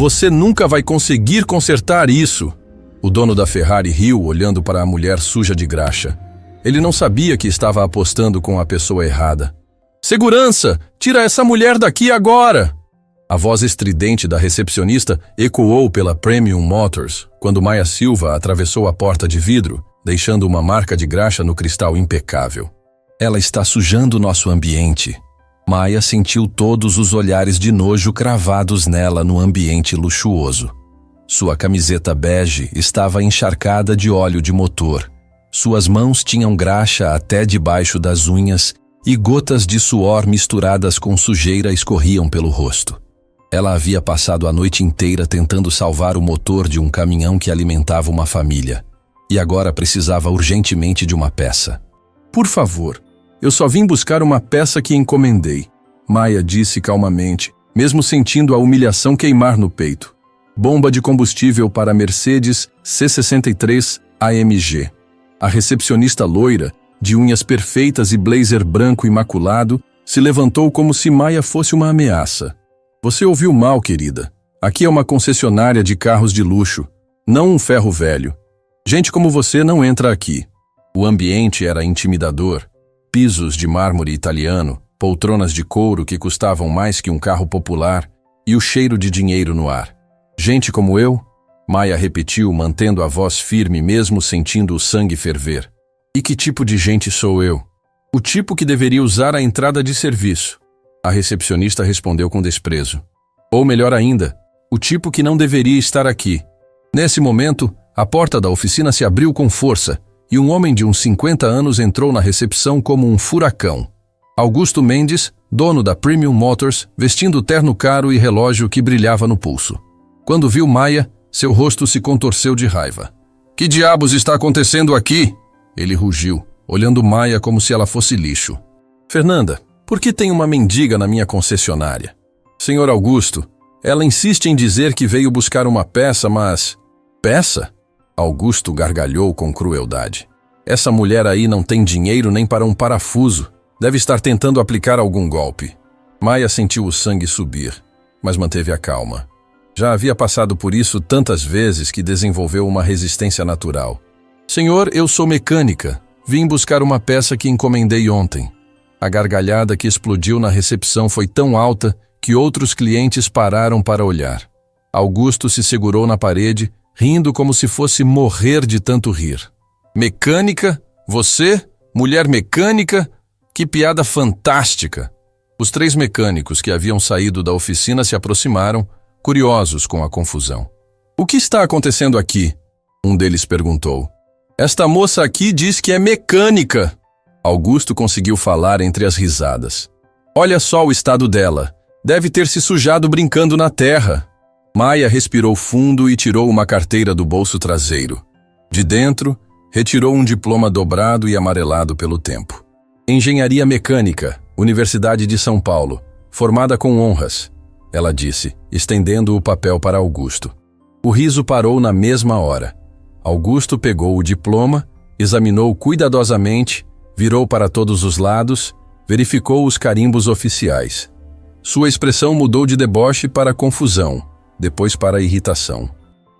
Você nunca vai conseguir consertar isso. O dono da Ferrari riu, olhando para a mulher suja de graxa. Ele não sabia que estava apostando com a pessoa errada. Segurança! Tira essa mulher daqui agora! A voz estridente da recepcionista ecoou pela Premium Motors quando Maia Silva atravessou a porta de vidro, deixando uma marca de graxa no cristal impecável. Ela está sujando nosso ambiente. Maia sentiu todos os olhares de nojo cravados nela no ambiente luxuoso. Sua camiseta bege estava encharcada de óleo de motor. Suas mãos tinham graxa até debaixo das unhas e gotas de suor misturadas com sujeira escorriam pelo rosto. Ela havia passado a noite inteira tentando salvar o motor de um caminhão que alimentava uma família. E agora precisava urgentemente de uma peça. Por favor, eu só vim buscar uma peça que encomendei, Maia disse calmamente, mesmo sentindo a humilhação queimar no peito. Bomba de combustível para Mercedes C63 AMG. A recepcionista loira, de unhas perfeitas e blazer branco imaculado, se levantou como se Maia fosse uma ameaça. Você ouviu mal, querida. Aqui é uma concessionária de carros de luxo, não um ferro velho. Gente como você não entra aqui. O ambiente era intimidador. Pisos de mármore italiano, poltronas de couro que custavam mais que um carro popular e o cheiro de dinheiro no ar. Gente como eu? Maia repetiu, mantendo a voz firme mesmo sentindo o sangue ferver. E que tipo de gente sou eu? O tipo que deveria usar a entrada de serviço. A recepcionista respondeu com desprezo. Ou melhor ainda, o tipo que não deveria estar aqui. Nesse momento, a porta da oficina se abriu com força e um homem de uns 50 anos entrou na recepção como um furacão. Augusto Mendes, dono da Premium Motors, vestindo terno caro e relógio que brilhava no pulso. Quando viu Maia, seu rosto se contorceu de raiva. Que diabos está acontecendo aqui? Ele rugiu, olhando Maia como se ela fosse lixo. Fernanda, por que tem uma mendiga na minha concessionária? Senhor Augusto, ela insiste em dizer que veio buscar uma peça, mas... Peça? Augusto gargalhou com crueldade. Essa mulher aí não tem dinheiro nem para um parafuso. Deve estar tentando aplicar algum golpe. Maia sentiu o sangue subir, mas manteve a calma. Já havia passado por isso tantas vezes que desenvolveu uma resistência natural. Senhor, eu sou mecânica. Vim buscar uma peça que encomendei ontem. A gargalhada que explodiu na recepção foi tão alta que outros clientes pararam para olhar. Augusto se segurou na parede, rindo como se fosse morrer de tanto rir. Mecânica? Você? Mulher mecânica? Que piada fantástica! Os 3 mecânicos que haviam saído da oficina se aproximaram, curiosos com a confusão. O que está acontecendo aqui? Um deles perguntou. Esta moça aqui diz que é mecânica. Augusto conseguiu falar entre as risadas. Olha só o estado dela. Deve ter se sujado brincando na terra. Maia respirou fundo e tirou uma carteira do bolso traseiro. De dentro, retirou um diploma dobrado e amarelado pelo tempo. Engenharia Mecânica, Universidade de São Paulo, formada com honras, ela disse, estendendo o papel para Augusto. O riso parou na mesma hora. Augusto pegou o diploma, examinou cuidadosamente, virou para todos os lados, verificou os carimbos oficiais. Sua expressão mudou de deboche para confusão, depois para irritação.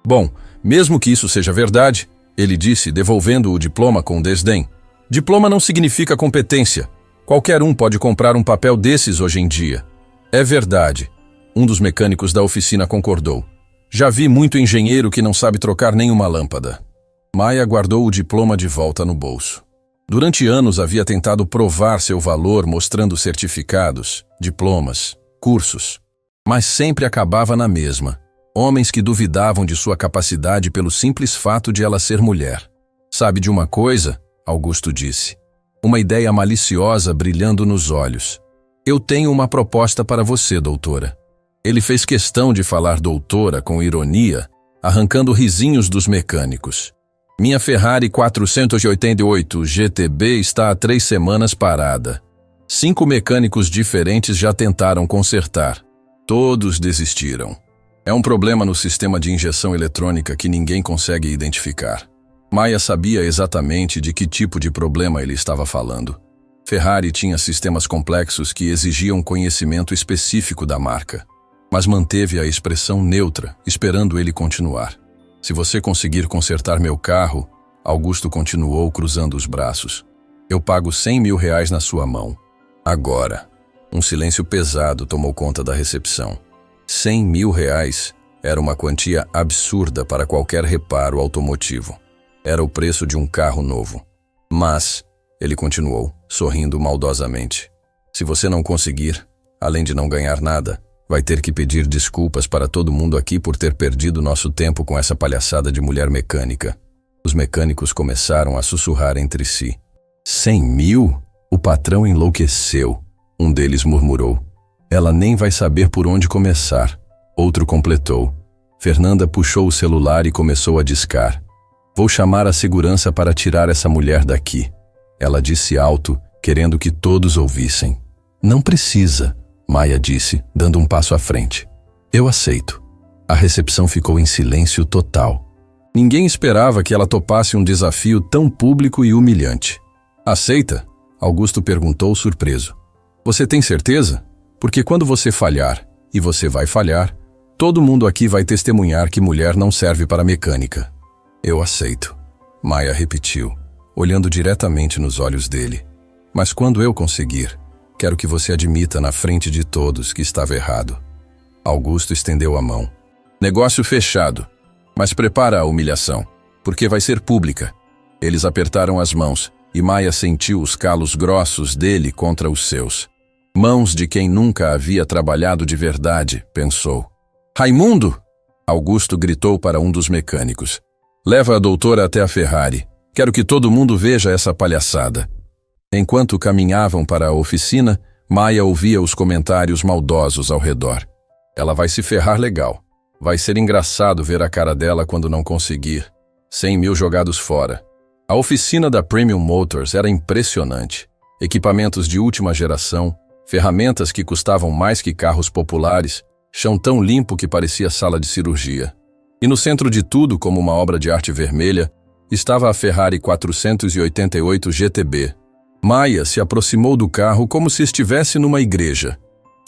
Bom, mesmo que isso seja verdade, ele disse, devolvendo o diploma com desdém. Diploma não significa competência. Qualquer um pode comprar um papel desses hoje em dia. É verdade. Um dos mecânicos da oficina concordou. Já vi muito engenheiro que não sabe trocar nenhuma lâmpada. Maia guardou o diploma de volta no bolso. Durante anos havia tentado provar seu valor mostrando certificados, diplomas, cursos. Mas sempre acabava na mesma. Homens que duvidavam de sua capacidade pelo simples fato de ela ser mulher. Sabe de uma coisa? Augusto disse. Uma ideia maliciosa brilhando nos olhos. Eu tenho uma proposta para você, doutora. Ele fez questão de falar doutora com ironia, arrancando risinhos dos mecânicos. Minha Ferrari 488 GTB está há 3 semanas parada. 5 mecânicos diferentes já tentaram consertar. Todos desistiram. É um problema no sistema de injeção eletrônica que ninguém consegue identificar. Maia sabia exatamente de que tipo de problema ele estava falando. Ferrari tinha sistemas complexos que exigiam conhecimento específico da marca. mas manteve a expressão neutra, esperando ele continuar. Se você conseguir consertar meu carro, Augusto continuou cruzando os braços. Eu pago R$100.000 na sua mão. Agora. Um silêncio pesado tomou conta da recepção. R$100.000 era uma quantia absurda para qualquer reparo automotivo. Era o preço de um carro novo. Mas, ele continuou, sorrindo maldosamente, se você não conseguir, além de não ganhar nada, vai ter que pedir desculpas para todo mundo aqui por ter perdido nosso tempo com essa palhaçada de mulher mecânica. Os mecânicos começaram a sussurrar entre si. 100 mil? O patrão enlouqueceu. Um deles murmurou. Ela nem vai saber por onde começar. Outro completou. Fernanda puxou o celular e começou a discar. Vou chamar a segurança para tirar essa mulher daqui. Ela disse alto, querendo que todos ouvissem. Não precisa, Maia disse, dando um passo à frente. Eu aceito. A recepção ficou em silêncio total. Ninguém esperava que ela topasse um desafio tão público e humilhante. Aceita? Augusto perguntou surpreso. Você tem certeza? Porque quando você falhar, e você vai falhar, todo mundo aqui vai testemunhar que mulher não serve para mecânica. Eu aceito, Maia repetiu, olhando diretamente nos olhos dele. Mas quando eu conseguir, quero que você admita na frente de todos que estava errado. Augusto estendeu a mão. Negócio fechado, mas prepara a humilhação, porque vai ser pública. Eles apertaram as mãos e Maia sentiu os calos grossos dele contra os seus. Mãos de quem nunca havia trabalhado de verdade, pensou. Raimundo! Augusto gritou para um dos mecânicos. Leva a doutora até a Ferrari. Quero que todo mundo veja essa palhaçada. Enquanto caminhavam para a oficina, Maia ouvia os comentários maldosos ao redor. Ela vai se ferrar legal. Vai ser engraçado ver a cara dela quando não conseguir. 100 mil jogados fora. A oficina da Premium Motors era impressionante. Equipamentos de última geração, ferramentas que custavam mais que carros populares, chão tão limpo que parecia sala de cirurgia. E no centro de tudo, como uma obra de arte vermelha, estava a Ferrari 488 GTB. Maia se aproximou do carro como se estivesse numa igreja.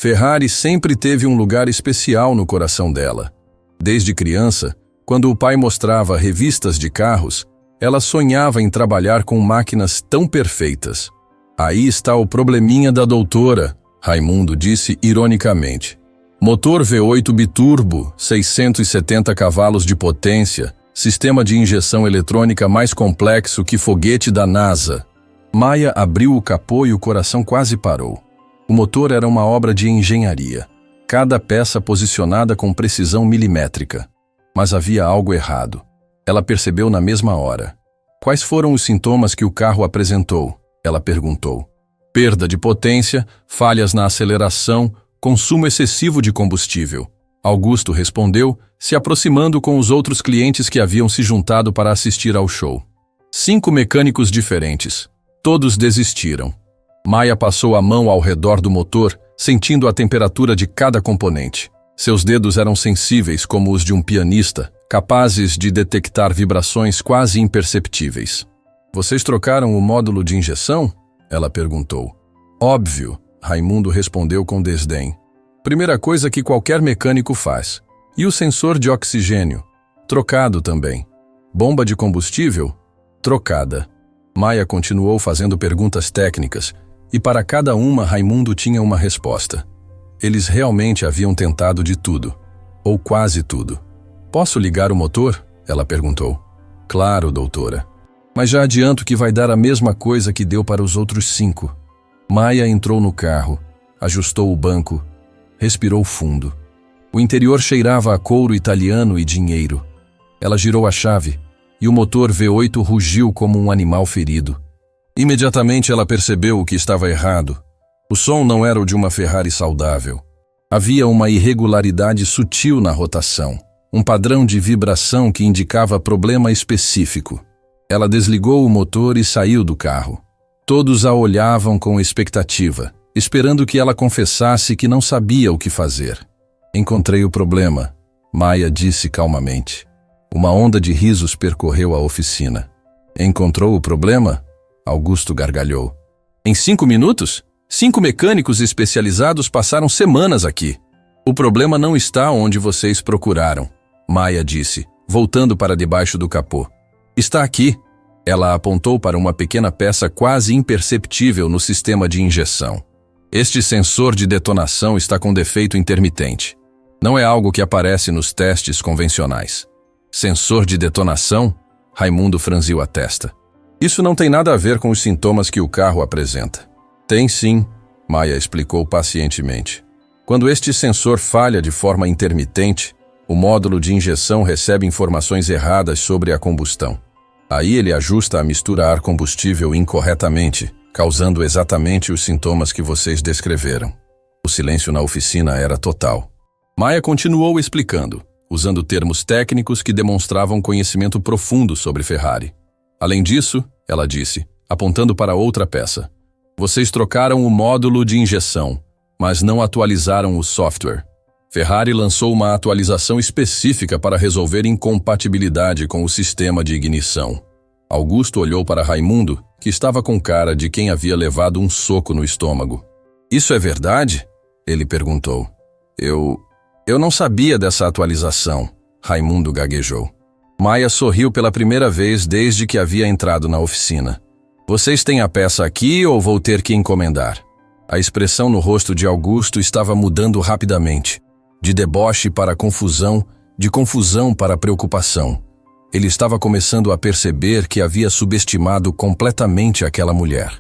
Ferrari sempre teve um lugar especial no coração dela. Desde criança, quando o pai mostrava revistas de carros, ela sonhava em trabalhar com máquinas tão perfeitas. Aí está o probleminha da doutora, Raimundo disse ironicamente. Motor V8 biturbo, 670 cavalos de potência, sistema de injeção eletrônica mais complexo que foguete da NASA. Maia abriu o capô e o coração quase parou. O motor era uma obra de engenharia, cada peça posicionada com precisão milimétrica. Mas havia algo errado. Ela percebeu na mesma hora. Quais foram os sintomas que o carro apresentou? Ela perguntou. Perda de potência, falhas na aceleração, consumo excessivo de combustível. Augusto respondeu, se aproximando com os outros clientes que haviam se juntado para assistir ao show. 5 mecânicos diferentes. Todos desistiram. Maia passou a mão ao redor do motor, sentindo a temperatura de cada componente. Seus dedos eram sensíveis como os de um pianista, capazes de detectar vibrações quase imperceptíveis. Vocês trocaram o módulo de injeção? Ela perguntou. Óbvio, Raimundo respondeu com desdém. Primeira coisa que qualquer mecânico faz. E o sensor de oxigênio? Trocado também. Bomba de combustível? Trocada. Maia continuou fazendo perguntas técnicas, e para cada uma Raimundo tinha uma resposta. Eles realmente haviam tentado de tudo, ou quase tudo. Posso ligar o motor? Ela perguntou. Claro, doutora. Mas já adianto que vai dar a mesma coisa que deu para os outros 5. Maia entrou no carro, ajustou o banco, respirou fundo. O interior cheirava a couro italiano e dinheiro. Ela girou a chave, e o motor V8 rugiu como um animal ferido. Imediatamente ela percebeu o que estava errado. O som não era o de uma Ferrari saudável. Havia uma irregularidade sutil na rotação, um padrão de vibração que indicava problema específico. Ela desligou o motor e saiu do carro. Todos a olhavam com expectativa, esperando que ela confessasse que não sabia o que fazer. Encontrei o problema, Maia disse calmamente. Uma onda de risos percorreu a oficina. Encontrou o problema? Augusto gargalhou. Em 5 minutos? 5 mecânicos especializados passaram semanas aqui. O problema não está onde vocês procuraram, Maya disse, voltando para debaixo do capô. Está aqui. Ela apontou para uma pequena peça quase imperceptível no sistema de injeção. Este sensor de detonação está com defeito intermitente. Não é algo que aparece nos testes convencionais. Sensor de detonação? Raimundo franziu a testa. Isso não tem nada a ver com os sintomas que o carro apresenta. Tem sim, Maya explicou pacientemente. Quando este sensor falha de forma intermitente, o módulo de injeção recebe informações erradas sobre a combustão. Aí ele ajusta a mistura ar-combustível incorretamente, causando exatamente os sintomas que vocês descreveram. O silêncio na oficina era total. Maya continuou explicando, usando termos técnicos que demonstravam conhecimento profundo sobre Ferrari. Além disso, ela disse, apontando para outra peça, vocês trocaram o módulo de injeção, mas não atualizaram o software. Ferrari lançou uma atualização específica para resolver incompatibilidade com o sistema de ignição. Augusto olhou para Raimundo, que estava com cara de quem havia levado um soco no estômago. Isso é verdade? Ele perguntou. Eu não sabia dessa atualização, Raimundo gaguejou. Maya sorriu pela primeira vez desde que havia entrado na oficina. Vocês têm a peça aqui ou vou ter que encomendar? A expressão no rosto de Augusto estava mudando rapidamente. De deboche para confusão, de confusão para preocupação. Ele estava começando a perceber que havia subestimado completamente aquela mulher.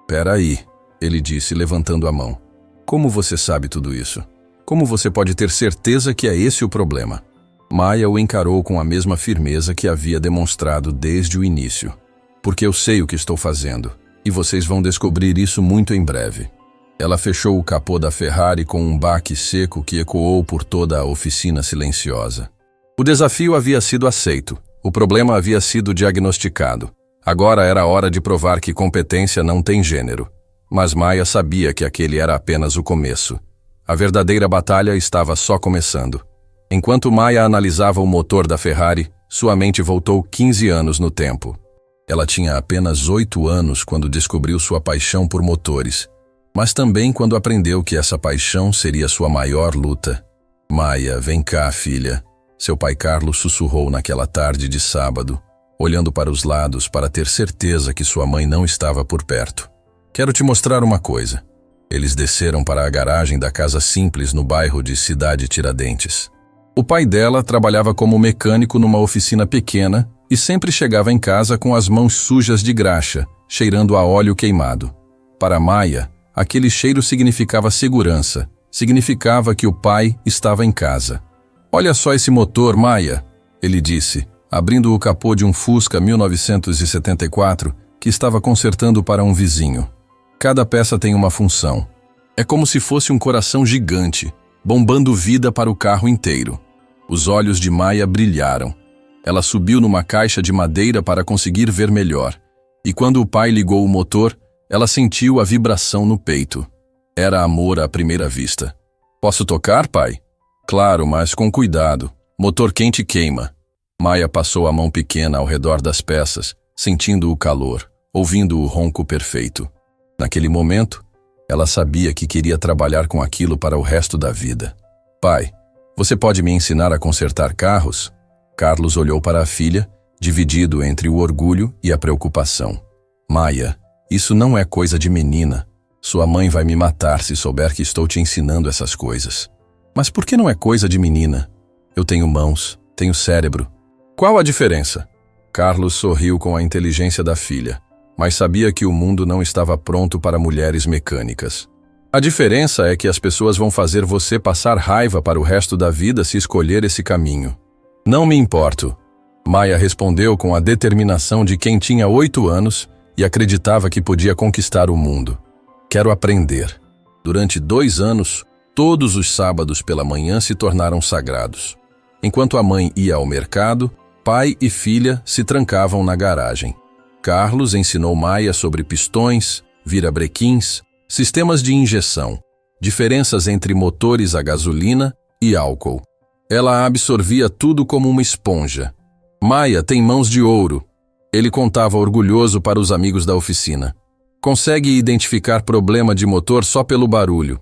Peraí, ele disse, levantando a mão. Como você sabe tudo isso? Como você pode ter certeza que é esse o problema? Maya o encarou com a mesma firmeza que havia demonstrado desde o início. Porque eu sei o que estou fazendo, e vocês vão descobrir isso muito em breve. Ela fechou o capô da Ferrari com um baque seco que ecoou por toda a oficina silenciosa. O desafio havia sido aceito. O problema havia sido diagnosticado. Agora era hora de provar que competência não tem gênero. Mas Maya sabia que aquele era apenas o começo. A verdadeira batalha estava só começando. Enquanto Maya analisava o motor da Ferrari, sua mente voltou 15 anos no tempo. Ela tinha apenas 8 anos quando descobriu sua paixão por motores, mas também quando aprendeu que essa paixão seria sua maior luta. Maya, vem cá, filha. Seu pai Carlos sussurrou naquela tarde de sábado, olhando para os lados para ter certeza que sua mãe não estava por perto. Quero te mostrar uma coisa. Eles desceram para a garagem da casa simples no bairro de Cidade Tiradentes. O pai dela trabalhava como mecânico numa oficina pequena e sempre chegava em casa com as mãos sujas de graxa, cheirando a óleo queimado. Para Maya, aquele cheiro significava segurança, significava que o pai estava em casa. Olha só esse motor, Maya, ele disse, abrindo o capô de um Fusca 1974 que estava consertando para um vizinho. Cada peça tem uma função. É como se fosse um coração gigante, bombando vida para o carro inteiro. Os olhos de Maya brilharam. Ela subiu numa caixa de madeira para conseguir ver melhor. E quando o pai ligou o motor, ela sentiu a vibração no peito. Era amor à primeira vista. Posso tocar, pai? Claro, mas com cuidado. Motor quente queima. Maya passou a mão pequena ao redor das peças, sentindo o calor, ouvindo o ronco perfeito. Naquele momento, ela sabia que queria trabalhar com aquilo para o resto da vida. Pai, você pode me ensinar a consertar carros? Carlos olhou para a filha, dividido entre o orgulho e a preocupação. Maya, isso não é coisa de menina. Sua mãe vai me matar se souber que estou te ensinando essas coisas. Mas por que não é coisa de menina? Eu tenho mãos, tenho cérebro. Qual a diferença? Carlos sorriu com a inteligência da filha, mas sabia que o mundo não estava pronto para mulheres mecânicas. A diferença é que as pessoas vão fazer você passar raiva para o resto da vida se escolher esse caminho. Não me importo. Maya respondeu com a determinação de quem tinha 8 anos e acreditava que podia conquistar o mundo. Quero aprender. Durante 2 anos, todos os sábados pela manhã se tornaram sagrados. Enquanto a mãe ia ao mercado, pai e filha se trancavam na garagem. Carlos ensinou Maya sobre pistões, virabrequins, sistemas de injeção, diferenças entre motores a gasolina e álcool. Ela absorvia tudo como uma esponja. Maya tem mãos de ouro. Ele contava orgulhoso para os amigos da oficina. Consegue identificar problema de motor só pelo barulho.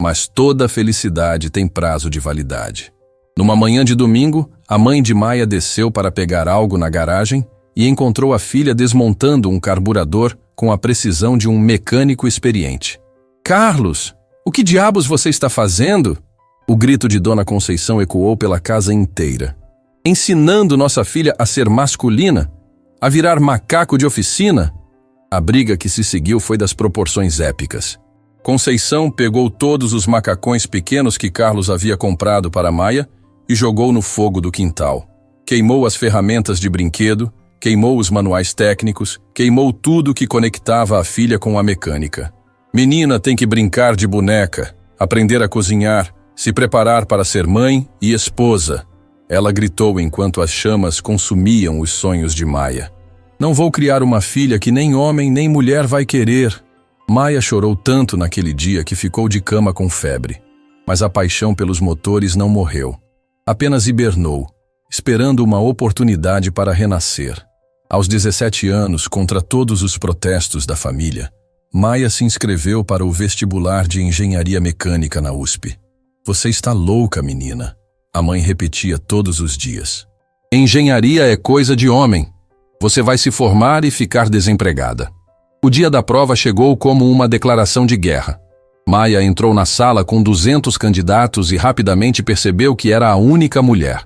Mas toda felicidade tem prazo de validade. Numa manhã de domingo, a mãe de Maia desceu para pegar algo na garagem e encontrou a filha desmontando um carburador com a precisão de um mecânico experiente. "Carlos, o que diabos você está fazendo?" O grito de Dona Conceição ecoou pela casa inteira. "Ensinando nossa filha a ser masculina? A virar macaco de oficina?" A briga que se seguiu foi das proporções épicas. Conceição pegou todos os macacões pequenos que Carlos havia comprado para Maia e jogou no fogo do quintal. Queimou as ferramentas de brinquedo, queimou os manuais técnicos, queimou tudo que conectava a filha com a mecânica. "Menina tem que brincar de boneca, aprender a cozinhar, se preparar para ser mãe e esposa", ela gritou enquanto as chamas consumiam os sonhos de Maia. "Não vou criar uma filha que nem homem nem mulher vai querer." Maia chorou tanto naquele dia que ficou de cama com febre. Mas a paixão pelos motores não morreu. Apenas hibernou, esperando uma oportunidade para renascer. Aos 17 anos, contra todos os protestos da família, Maia se inscreveu para o vestibular de engenharia mecânica na USP. "Você está louca, menina", a mãe repetia todos os dias. "Engenharia é coisa de homem. Você vai se formar e ficar desempregada." O dia da prova chegou como uma declaração de guerra. Maia entrou na sala com 200 candidatos e rapidamente percebeu que era a única mulher.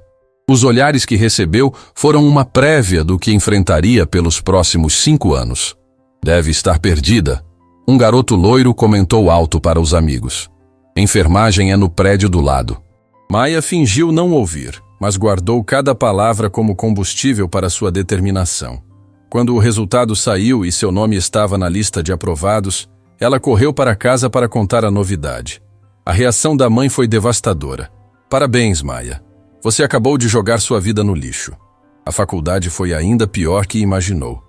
Os olhares que recebeu foram uma prévia do que enfrentaria pelos próximos 5 anos. "Deve estar perdida", um garoto loiro comentou alto para os amigos. "Enfermagem é no prédio do lado." Maia fingiu não ouvir, mas guardou cada palavra como combustível para sua determinação. Quando o resultado saiu e seu nome estava na lista de aprovados, ela correu para casa para contar a novidade. A reação da mãe foi devastadora. "Parabéns, Maia. Você acabou de jogar sua vida no lixo." A faculdade foi ainda pior que imaginou.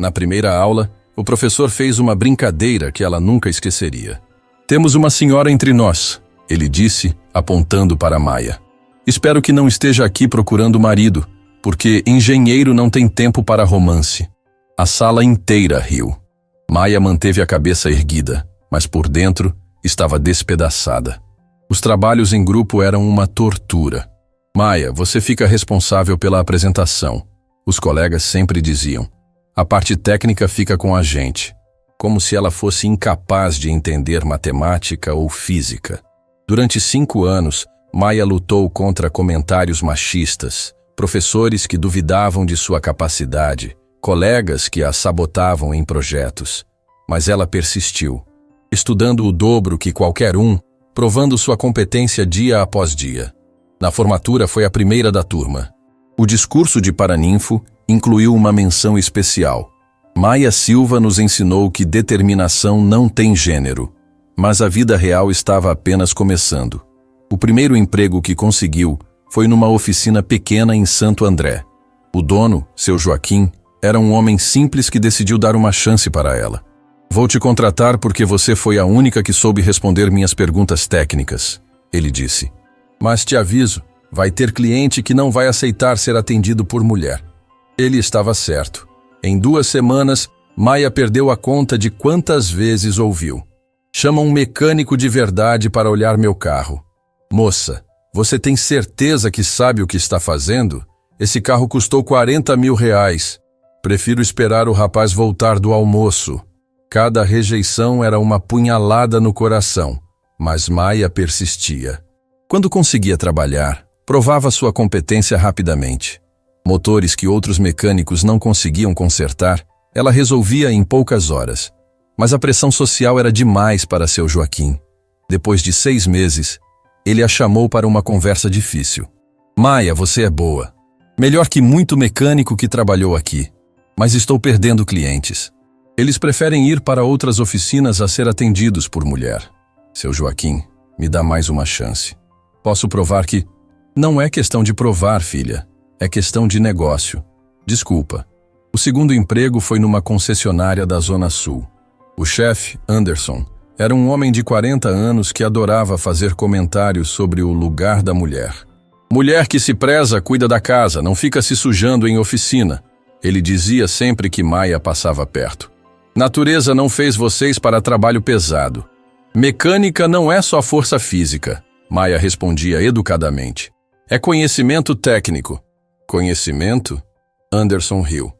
Na primeira aula, o professor fez uma brincadeira que ela nunca esqueceria. "Temos uma senhora entre nós", ele disse, apontando para Maia. "Espero que não esteja aqui procurando marido, porque engenheiro não tem tempo para romance." A sala inteira riu. Maia manteve a cabeça erguida, mas por dentro estava despedaçada. Os trabalhos em grupo eram uma tortura. "Maia, você fica responsável pela apresentação", os colegas sempre diziam. "A parte técnica fica com a gente", como se ela fosse incapaz de entender matemática ou física. Durante 5 anos, Maia lutou contra comentários machistas, professores que duvidavam de sua capacidade, colegas que a sabotavam em projetos. Mas ela persistiu, estudando o dobro que qualquer um, provando sua competência dia após dia. Na formatura foi a primeira da turma. O discurso de Paraninfo incluiu uma menção especial. Maia Silva nos ensinou que determinação não tem gênero, mas a vida real estava apenas começando. O primeiro emprego que conseguiu foi numa oficina pequena em Santo André. O dono, seu Joaquim, era um homem simples que decidiu dar uma chance para ela. "Vou te contratar porque você foi a única que soube responder minhas perguntas técnicas", ele disse. "Mas te aviso, vai ter cliente que não vai aceitar ser atendido por mulher." Ele estava certo. Em 2 semanas, Maia perdeu a conta de quantas vezes ouviu: "Chama um mecânico de verdade para olhar meu carro." "Moça, você tem certeza que sabe o que está fazendo? Esse carro custou 40 mil reais. Prefiro esperar o rapaz voltar do almoço." Cada rejeição era uma punhalada no coração, mas Maia persistia. Quando conseguia trabalhar, provava sua competência rapidamente. Motores que outros mecânicos não conseguiam consertar, ela resolvia em poucas horas. Mas a pressão social era demais para seu Joaquim. Depois de 6 meses, ele a chamou para uma conversa difícil. "Maia, você é boa. Melhor que muito mecânico que trabalhou aqui. Mas estou perdendo clientes. Eles preferem ir para outras oficinas a ser atendidos por mulher. Seu Joaquim, me dá mais uma chance. Posso provar que..." "Não é questão de provar, filha. É questão de negócio. Desculpa." O segundo emprego foi numa concessionária da Zona Sul. O chefe, Anderson, era um homem de 40 anos que adorava fazer comentários sobre o lugar da mulher. "Mulher que se preza cuida da casa, não fica se sujando em oficina", ele dizia sempre que Maia passava perto. "Natureza não fez vocês para trabalho pesado. Mecânica não é só força física, Maya respondia educadamente. É conhecimento técnico. Conhecimento? Anderson riu.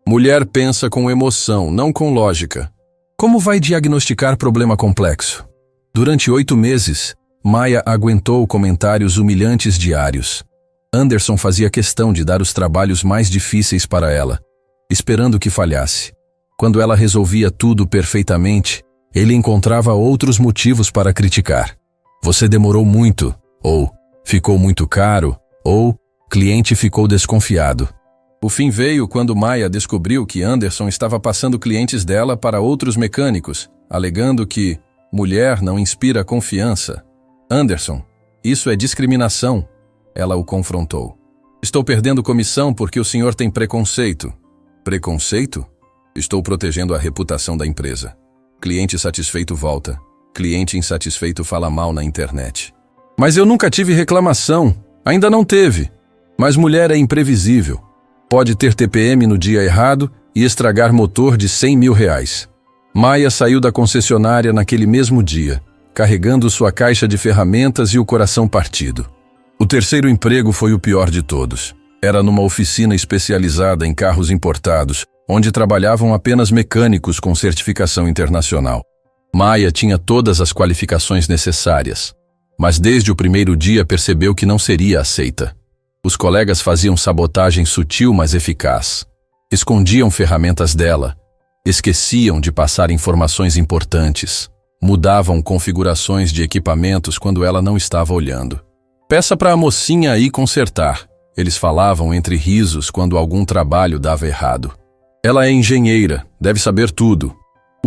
Mulher pensa com emoção, não com lógica. Como vai diagnosticar problema complexo? Durante 8 meses, Maya aguentou comentários humilhantes diários. Anderson fazia questão de dar os trabalhos mais difíceis para ela, esperando que falhasse. Quando ela resolvia tudo perfeitamente, ele encontrava outros motivos para criticar. Você demorou muito, ou ficou muito caro, ou cliente ficou desconfiado. O fim veio quando Maya descobriu que Anderson estava passando clientes dela para outros mecânicos, alegando que mulher não inspira confiança. Anderson, isso é discriminação. Ela o confrontou. Estou perdendo comissão porque o senhor tem preconceito. Preconceito? Estou protegendo a reputação da empresa. Cliente satisfeito volta. Cliente insatisfeito fala mal na internet. Mas eu nunca tive reclamação. Ainda não teve. Mas mulher é imprevisível. Pode ter TPM no dia errado e estragar motor de R$100 mil. Maya saiu da concessionária naquele mesmo dia, carregando sua caixa de ferramentas e o coração partido. O terceiro emprego foi o pior de todos. Era numa oficina especializada em carros importados, onde trabalhavam apenas mecânicos com certificação internacional. Maya tinha todas as qualificações necessárias, mas desde o primeiro dia percebeu que não seria aceita. Os colegas faziam sabotagem sutil, mas eficaz. Escondiam ferramentas dela, esqueciam de passar informações importantes, mudavam configurações de equipamentos quando ela não estava olhando. Peça para a mocinha aí consertar. Eles falavam entre risos quando algum trabalho dava errado. Ela é engenheira, deve saber tudo.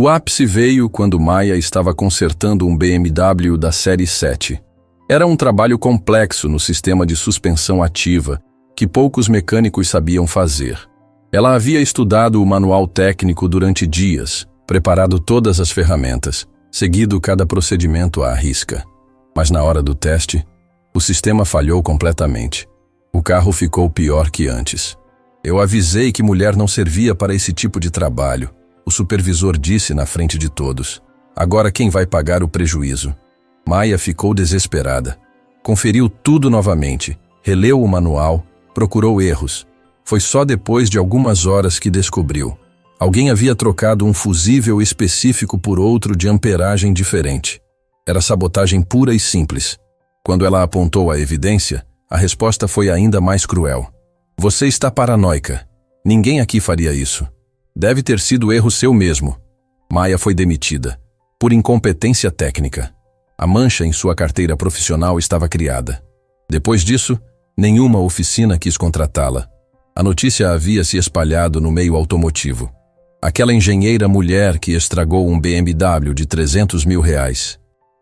O ápice veio quando Maya estava consertando um BMW da série 7. Era um trabalho complexo no sistema de suspensão ativa, que poucos mecânicos sabiam fazer. Ela havia estudado o manual técnico durante dias, preparado todas as ferramentas, seguido cada procedimento à risca. Mas na hora do teste, o sistema falhou completamente. O carro ficou pior que antes. Eu avisei que mulher não servia para esse tipo de trabalho. O supervisor disse na frente de todos. Agora quem vai pagar o prejuízo? Maya ficou desesperada. Conferiu tudo novamente, releu o manual, procurou erros. Foi só depois de algumas horas que descobriu. Alguém havia trocado um fusível específico por outro de amperagem diferente. Era sabotagem pura e simples. Quando ela apontou a evidência, a resposta foi ainda mais cruel. Você está paranoica. Ninguém aqui faria isso. Deve ter sido erro seu mesmo. Maya foi demitida, por incompetência técnica. A mancha em sua carteira profissional estava criada. Depois disso, nenhuma oficina quis contratá-la. A notícia havia se espalhado no meio automotivo. Aquela engenheira mulher que estragou um BMW de R$300 mil.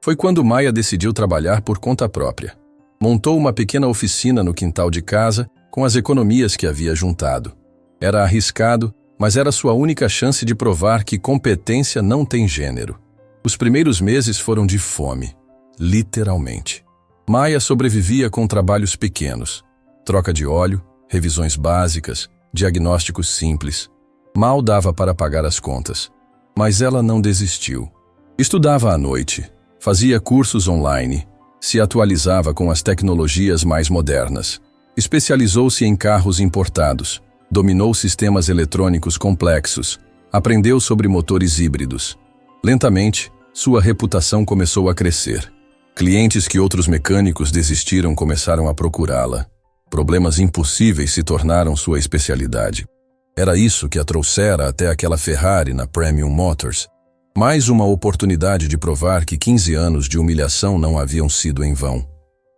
Foi quando Maya decidiu trabalhar por conta própria. Montou uma pequena oficina no quintal de casa com as economias que havia juntado. Era arriscado, mas era sua única chance de provar que competência não tem gênero. Os primeiros meses foram de fome, literalmente. Maya sobrevivia com trabalhos pequenos, troca de óleo, revisões básicas, diagnósticos simples. Mal dava para pagar as contas, mas ela não desistiu. Estudava à noite, fazia cursos online, se atualizava com as tecnologias mais modernas. Especializou-se em carros importados, dominou sistemas eletrônicos complexos, aprendeu sobre motores híbridos. Lentamente, sua reputação começou a crescer. Clientes que outros mecânicos desistiram começaram a procurá-la. Problemas impossíveis se tornaram sua especialidade. Era isso que a trouxera até aquela Ferrari na Premium Motors. Mais uma oportunidade de provar que 15 anos de humilhação não haviam sido em vão.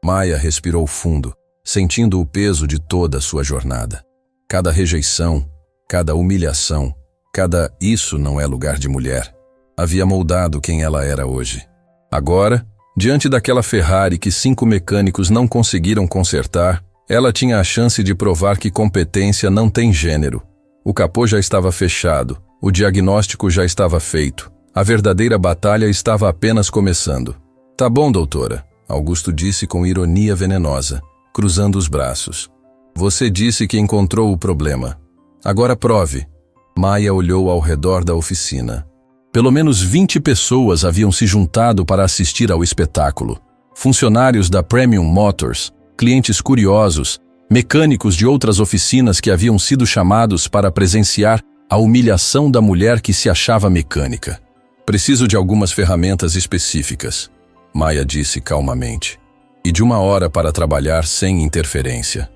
Maya respirou fundo, sentindo o peso de toda a sua jornada. Cada rejeição, cada humilhação, cada "isso não é lugar de mulher", havia moldado quem ela era hoje. Agora, diante daquela Ferrari que 5 mecânicos não conseguiram consertar, ela tinha a chance de provar que competência não tem gênero. O capô já estava fechado, o diagnóstico já estava feito. A verdadeira batalha estava apenas começando. Tá bom, doutora, Augusto disse com ironia venenosa, cruzando os braços. Você disse que encontrou o problema. Agora prove. Maya olhou ao redor da oficina. Pelo menos 20 pessoas haviam se juntado para assistir ao espetáculo. Funcionários da Premium Motors, clientes curiosos, mecânicos de outras oficinas que haviam sido chamados para presenciar a humilhação da mulher que se achava mecânica. Preciso de algumas ferramentas específicas, Maya disse calmamente. E de 1 hora para trabalhar sem interferência.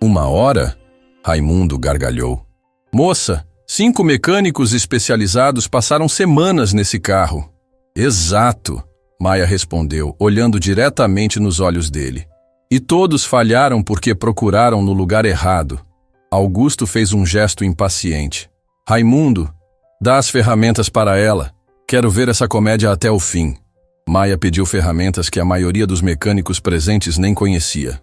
1 hora? Raimundo gargalhou. Moça, 5 mecânicos especializados passaram semanas nesse carro. Exato, Maya respondeu, olhando diretamente nos olhos dele. E todos falharam porque procuraram no lugar errado. Augusto fez um gesto impaciente. Raimundo, dá as ferramentas para ela. Quero ver essa comédia até o fim. Maya pediu ferramentas que a maioria dos mecânicos presentes nem conhecia.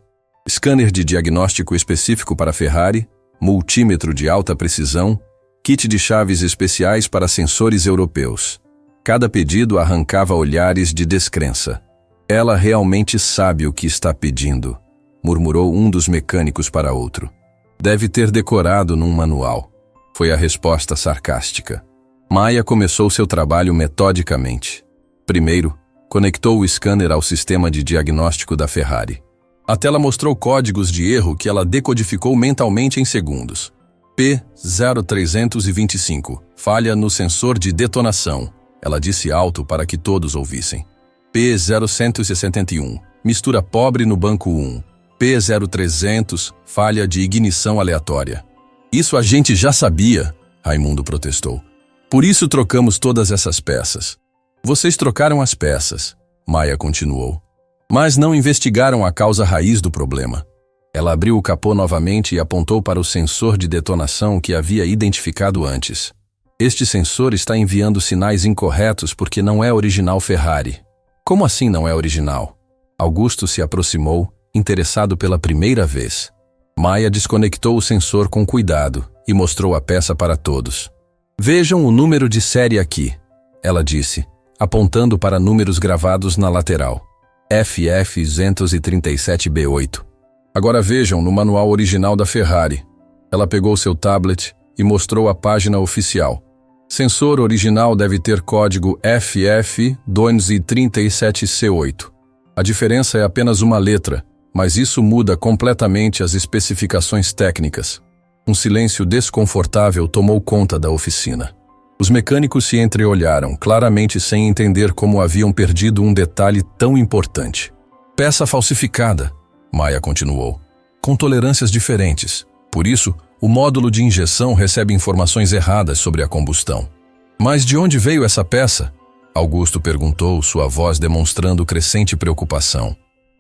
Scanner de diagnóstico específico para Ferrari, multímetro de alta precisão, kit de chaves especiais para sensores europeus. Cada pedido arrancava olhares de descrença. Ela realmente sabe o que está pedindo, murmurou um dos mecânicos para outro. Deve ter decorado num manual. Foi a resposta sarcástica. Maya começou seu trabalho metodicamente. Primeiro, conectou o scanner ao sistema de diagnóstico da Ferrari. A tela mostrou códigos de erro que ela decodificou mentalmente em segundos. P0325, falha no sensor de detonação. Ela disse alto para que todos ouvissem. P0161, mistura pobre no banco 1. P0300, falha de ignição aleatória. Isso a gente já sabia, Raimundo protestou. Por isso trocamos todas essas peças. Vocês trocaram as peças, Maya continuou. Mas não investigaram a causa raiz do problema. Ela abriu o capô novamente e apontou para o sensor de detonação que havia identificado antes. Este sensor está enviando sinais incorretos porque não é original Ferrari. Como assim não é original? Augusto se aproximou, interessado pela primeira vez. Maya desconectou o sensor com cuidado e mostrou a peça para todos. Vejam o número de série aqui, ela disse, apontando para números gravados na lateral. FF237B8. Agora vejam no manual original da Ferrari. Ela pegou seu tablet e mostrou a página oficial. Sensor original deve ter código FF237C8. A diferença é apenas uma letra, mas isso muda completamente as especificações técnicas. Um silêncio desconfortável tomou conta da oficina. Os mecânicos se entreolharam, claramente sem entender como haviam perdido um detalhe tão importante. Peça falsificada, Maya continuou, com tolerâncias diferentes. Por isso, o módulo de injeção recebe informações erradas sobre a combustão. Mas de onde veio essa peça? Augusto perguntou, sua voz demonstrando crescente preocupação.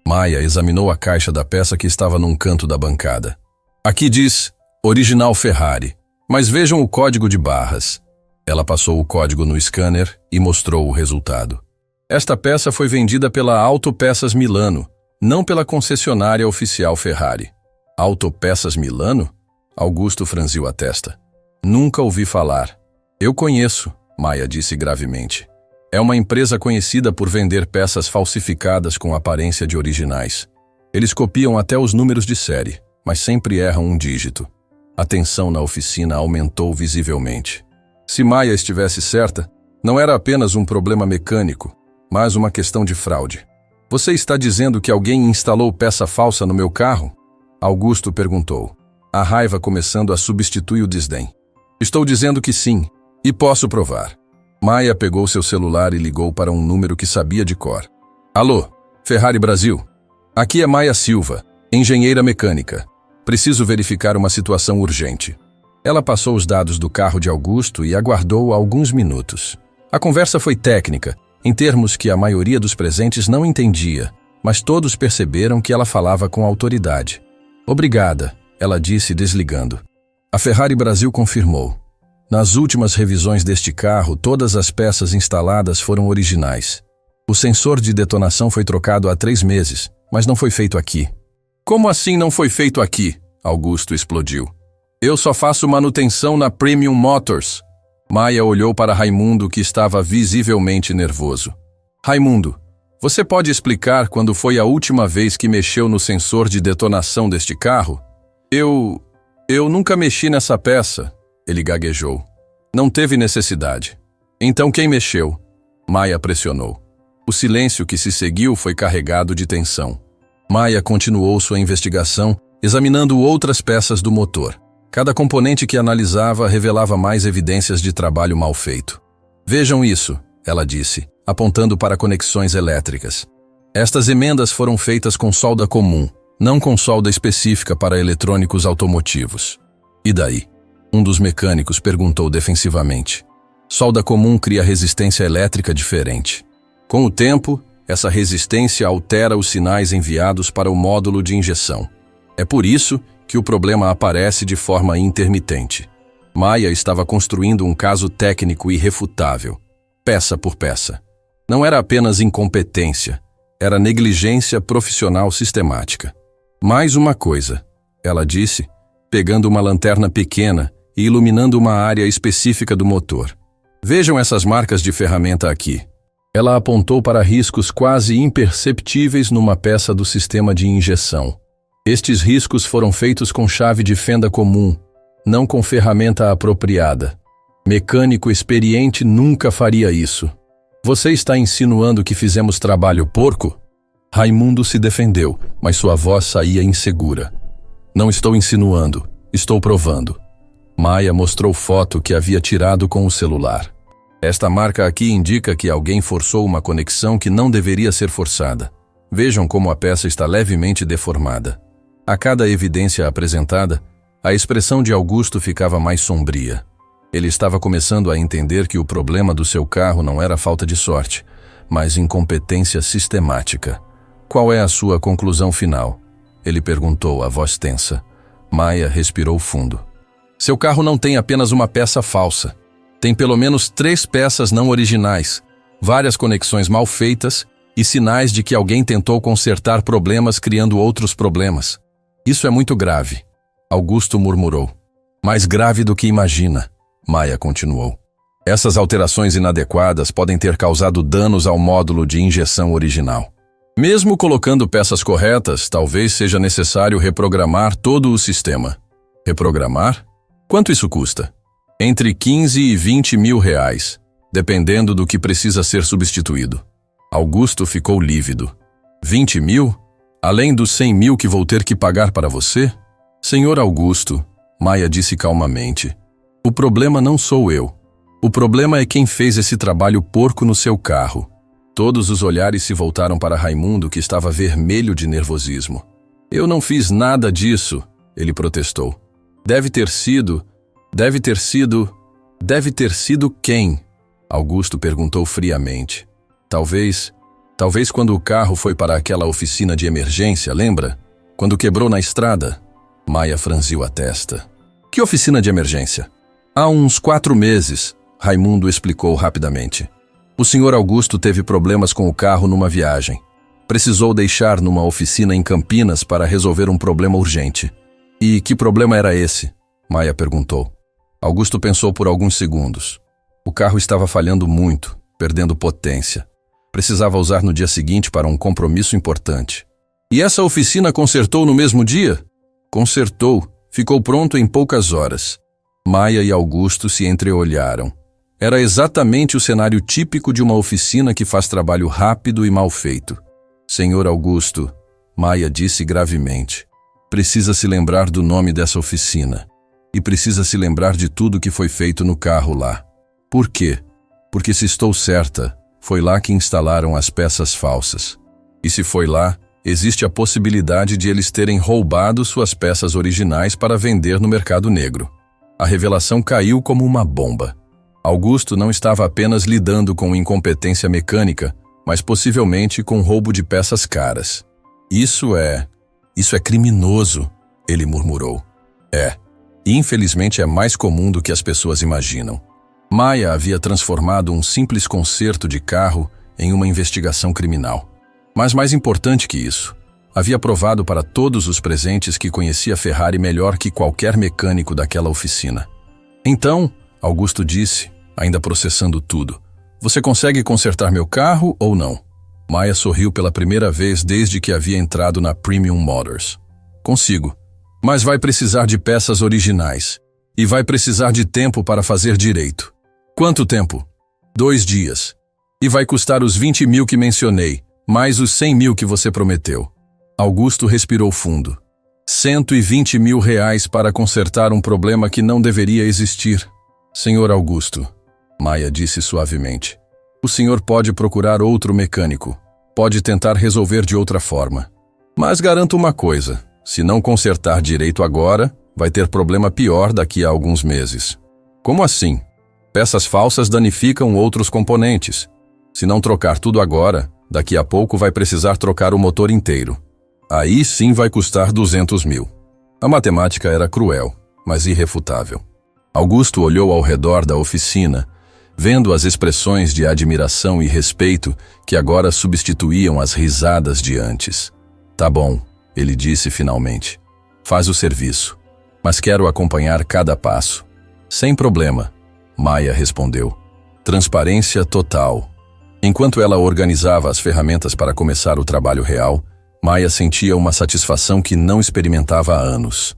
Maya examinou a caixa da peça que estava num canto da bancada. Aqui diz, original Ferrari, mas vejam o código de barras. Ela passou o código no scanner e mostrou o resultado. Esta peça foi vendida pela Autopeças Milano, não pela concessionária oficial Ferrari. Autopeças Milano? Augusto franziu a testa. Nunca ouvi falar. Eu conheço, Maya disse gravemente. É uma empresa conhecida por vender peças falsificadas com aparência de originais. Eles copiam até os números de série, mas sempre erram um dígito. A tensão na oficina aumentou visivelmente. Se Maya estivesse certa, não era apenas um problema mecânico, mas uma questão de fraude. Você está dizendo que alguém instalou peça falsa no meu carro? Augusto perguntou, a raiva começando a substituir o desdém. Estou dizendo que sim, e posso provar. Maya pegou seu celular e ligou para um número que sabia de cor. Alô, Ferrari Brasil. Aqui é Maya Silva, engenheira mecânica. Preciso verificar uma situação urgente. Ela passou os dados do carro de Augusto e aguardou alguns minutos. A conversa foi técnica, em termos que a maioria dos presentes não entendia, mas todos perceberam que ela falava com autoridade. Obrigada, ela disse desligando. A Ferrari Brasil confirmou. Nas últimas revisões deste carro, todas as peças instaladas foram originais. O sensor de detonação foi trocado há 3 meses, mas não foi feito aqui. Como assim não foi feito aqui? Augusto explodiu. Eu só faço manutenção na Premium Motors. Maya olhou para Raimundo, que estava visivelmente nervoso. Raimundo, você pode explicar quando foi a última vez que mexeu no sensor de detonação deste carro? Eu nunca mexi nessa peça, ele gaguejou. Não teve necessidade. Então quem mexeu? Maia pressionou. O silêncio que se seguiu foi carregado de tensão. Maia continuou sua investigação, examinando outras peças do motor. Cada componente que analisava revelava mais evidências de trabalho mal feito. Vejam isso, ela disse, apontando para conexões elétricas. Estas emendas foram feitas com solda comum, não com solda específica para eletrônicos automotivos. E daí? Um dos mecânicos perguntou defensivamente. Solda comum cria resistência elétrica diferente. Com o tempo, essa resistência altera os sinais enviados para o módulo de injeção. É por isso que o problema aparece de forma intermitente. Maia estava construindo um caso técnico irrefutável, peça por peça. Não era apenas incompetência, era negligência profissional sistemática. Mais uma coisa, ela disse, pegando uma lanterna pequena e iluminando uma área específica do motor. Vejam essas marcas de ferramenta aqui. Ela apontou para riscos quase imperceptíveis numa peça do sistema de injeção. Estes riscos foram feitos com chave de fenda comum, não com ferramenta apropriada. Mecânico experiente nunca faria isso. Você está insinuando que fizemos trabalho porco? Raimundo se defendeu, mas sua voz saía insegura. Não estou insinuando, estou provando. Maia mostrou foto que havia tirado com o celular. Esta marca aqui indica que alguém forçou uma conexão que não deveria ser forçada. Vejam como a peça está levemente deformada. A cada evidência apresentada, a expressão de Augusto ficava mais sombria. Ele estava começando a entender que o problema do seu carro não era falta de sorte, mas incompetência sistemática. Qual é a sua conclusão final? Ele perguntou, a voz tensa. Maia respirou fundo. Seu carro não tem apenas uma peça falsa. Tem pelo menos 3 peças não originais, várias conexões mal feitas e sinais de que alguém tentou consertar problemas criando outros problemas. Isso é muito grave, Augusto murmurou. Mais grave do que imagina, Maia continuou. Essas alterações inadequadas podem ter causado danos ao módulo de injeção original. Mesmo colocando peças corretas, talvez seja necessário reprogramar todo o sistema. Reprogramar? Quanto isso custa? Entre 15 e 20 mil reais, dependendo do que precisa ser substituído. Augusto ficou lívido. 20 mil? Além dos 100 mil que vou ter que pagar para você? Senhor Augusto, Maia disse calmamente, o problema não sou eu. O problema é quem fez esse trabalho porco no seu carro. Todos os olhares se voltaram para Raimundo, que estava vermelho de nervosismo. Eu não fiz nada disso, ele protestou. Deve ter sido quem? Augusto perguntou friamente. Talvez quando o carro foi para aquela oficina de emergência, lembra? Quando quebrou na estrada? Maia franziu a testa. Que oficina de emergência? Há uns 4 meses, Raimundo explicou rapidamente. O senhor Augusto teve problemas com o carro numa viagem. Precisou deixar numa oficina em Campinas para resolver um problema urgente. E que problema era esse? Maia perguntou. Augusto pensou por alguns segundos. O carro estava falhando muito, perdendo potência. Precisava usar no dia seguinte para um compromisso importante. E essa oficina consertou no mesmo dia? Consertou. Ficou pronto em poucas horas. Maia e Augusto se entreolharam. Era exatamente o cenário típico de uma oficina que faz trabalho rápido e mal feito. Senhor Augusto, Maia disse gravemente, precisa se lembrar do nome dessa oficina. E precisa se lembrar de tudo que foi feito no carro lá. Por quê? Porque se estou certa, foi lá que instalaram as peças falsas. E se foi lá, existe a possibilidade de eles terem roubado suas peças originais para vender no mercado negro. A revelação caiu como uma bomba. Augusto não estava apenas lidando com incompetência mecânica, mas possivelmente com roubo de peças caras. Isso é criminoso, ele murmurou. E infelizmente é mais comum do que as pessoas imaginam. Maia havia transformado um simples conserto de carro em uma investigação criminal. Mas mais importante que isso, havia provado para todos os presentes que conhecia a Ferrari melhor que qualquer mecânico daquela oficina. Então, Augusto disse, ainda processando tudo, você consegue consertar meu carro ou não? Maia sorriu pela primeira vez desde que havia entrado na Premium Motors. Consigo. Mas vai precisar de peças originais. E vai precisar de tempo para fazer direito. Quanto tempo? 2 dias. E vai custar os 20 mil que mencionei, mais os 100 mil que você prometeu. Augusto respirou fundo. 120 mil reais para consertar um problema que não deveria existir. Senhor Augusto, Maia disse suavemente, o senhor pode procurar outro mecânico. Pode tentar resolver de outra forma. Mas garanto uma coisa, se não consertar direito agora, vai ter problema pior daqui a alguns meses. Como assim? Peças falsas danificam outros componentes. Se não trocar tudo agora, daqui a pouco vai precisar trocar o motor inteiro. Aí sim vai custar 200 mil. A matemática era cruel, mas irrefutável. Augusto olhou ao redor da oficina, vendo as expressões de admiração e respeito que agora substituíam as risadas de antes. Tá bom, ele disse finalmente. Faz o serviço, mas quero acompanhar cada passo. Sem problema, Maia respondeu. Transparência total. Enquanto ela organizava as ferramentas para começar o trabalho real, Maia sentia uma satisfação que não experimentava há anos.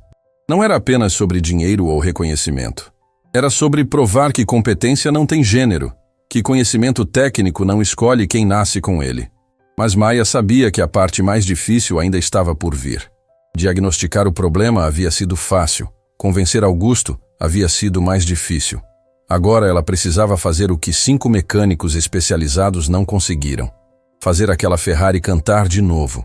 Não era apenas sobre dinheiro ou reconhecimento. Era sobre provar que competência não tem gênero, que conhecimento técnico não escolhe quem nasce com ele. Mas Maia sabia que a parte mais difícil ainda estava por vir. Diagnosticar o problema havia sido fácil, convencer Augusto havia sido mais difícil. Agora ela precisava fazer o que 5 mecânicos especializados não conseguiram. Fazer aquela Ferrari cantar de novo.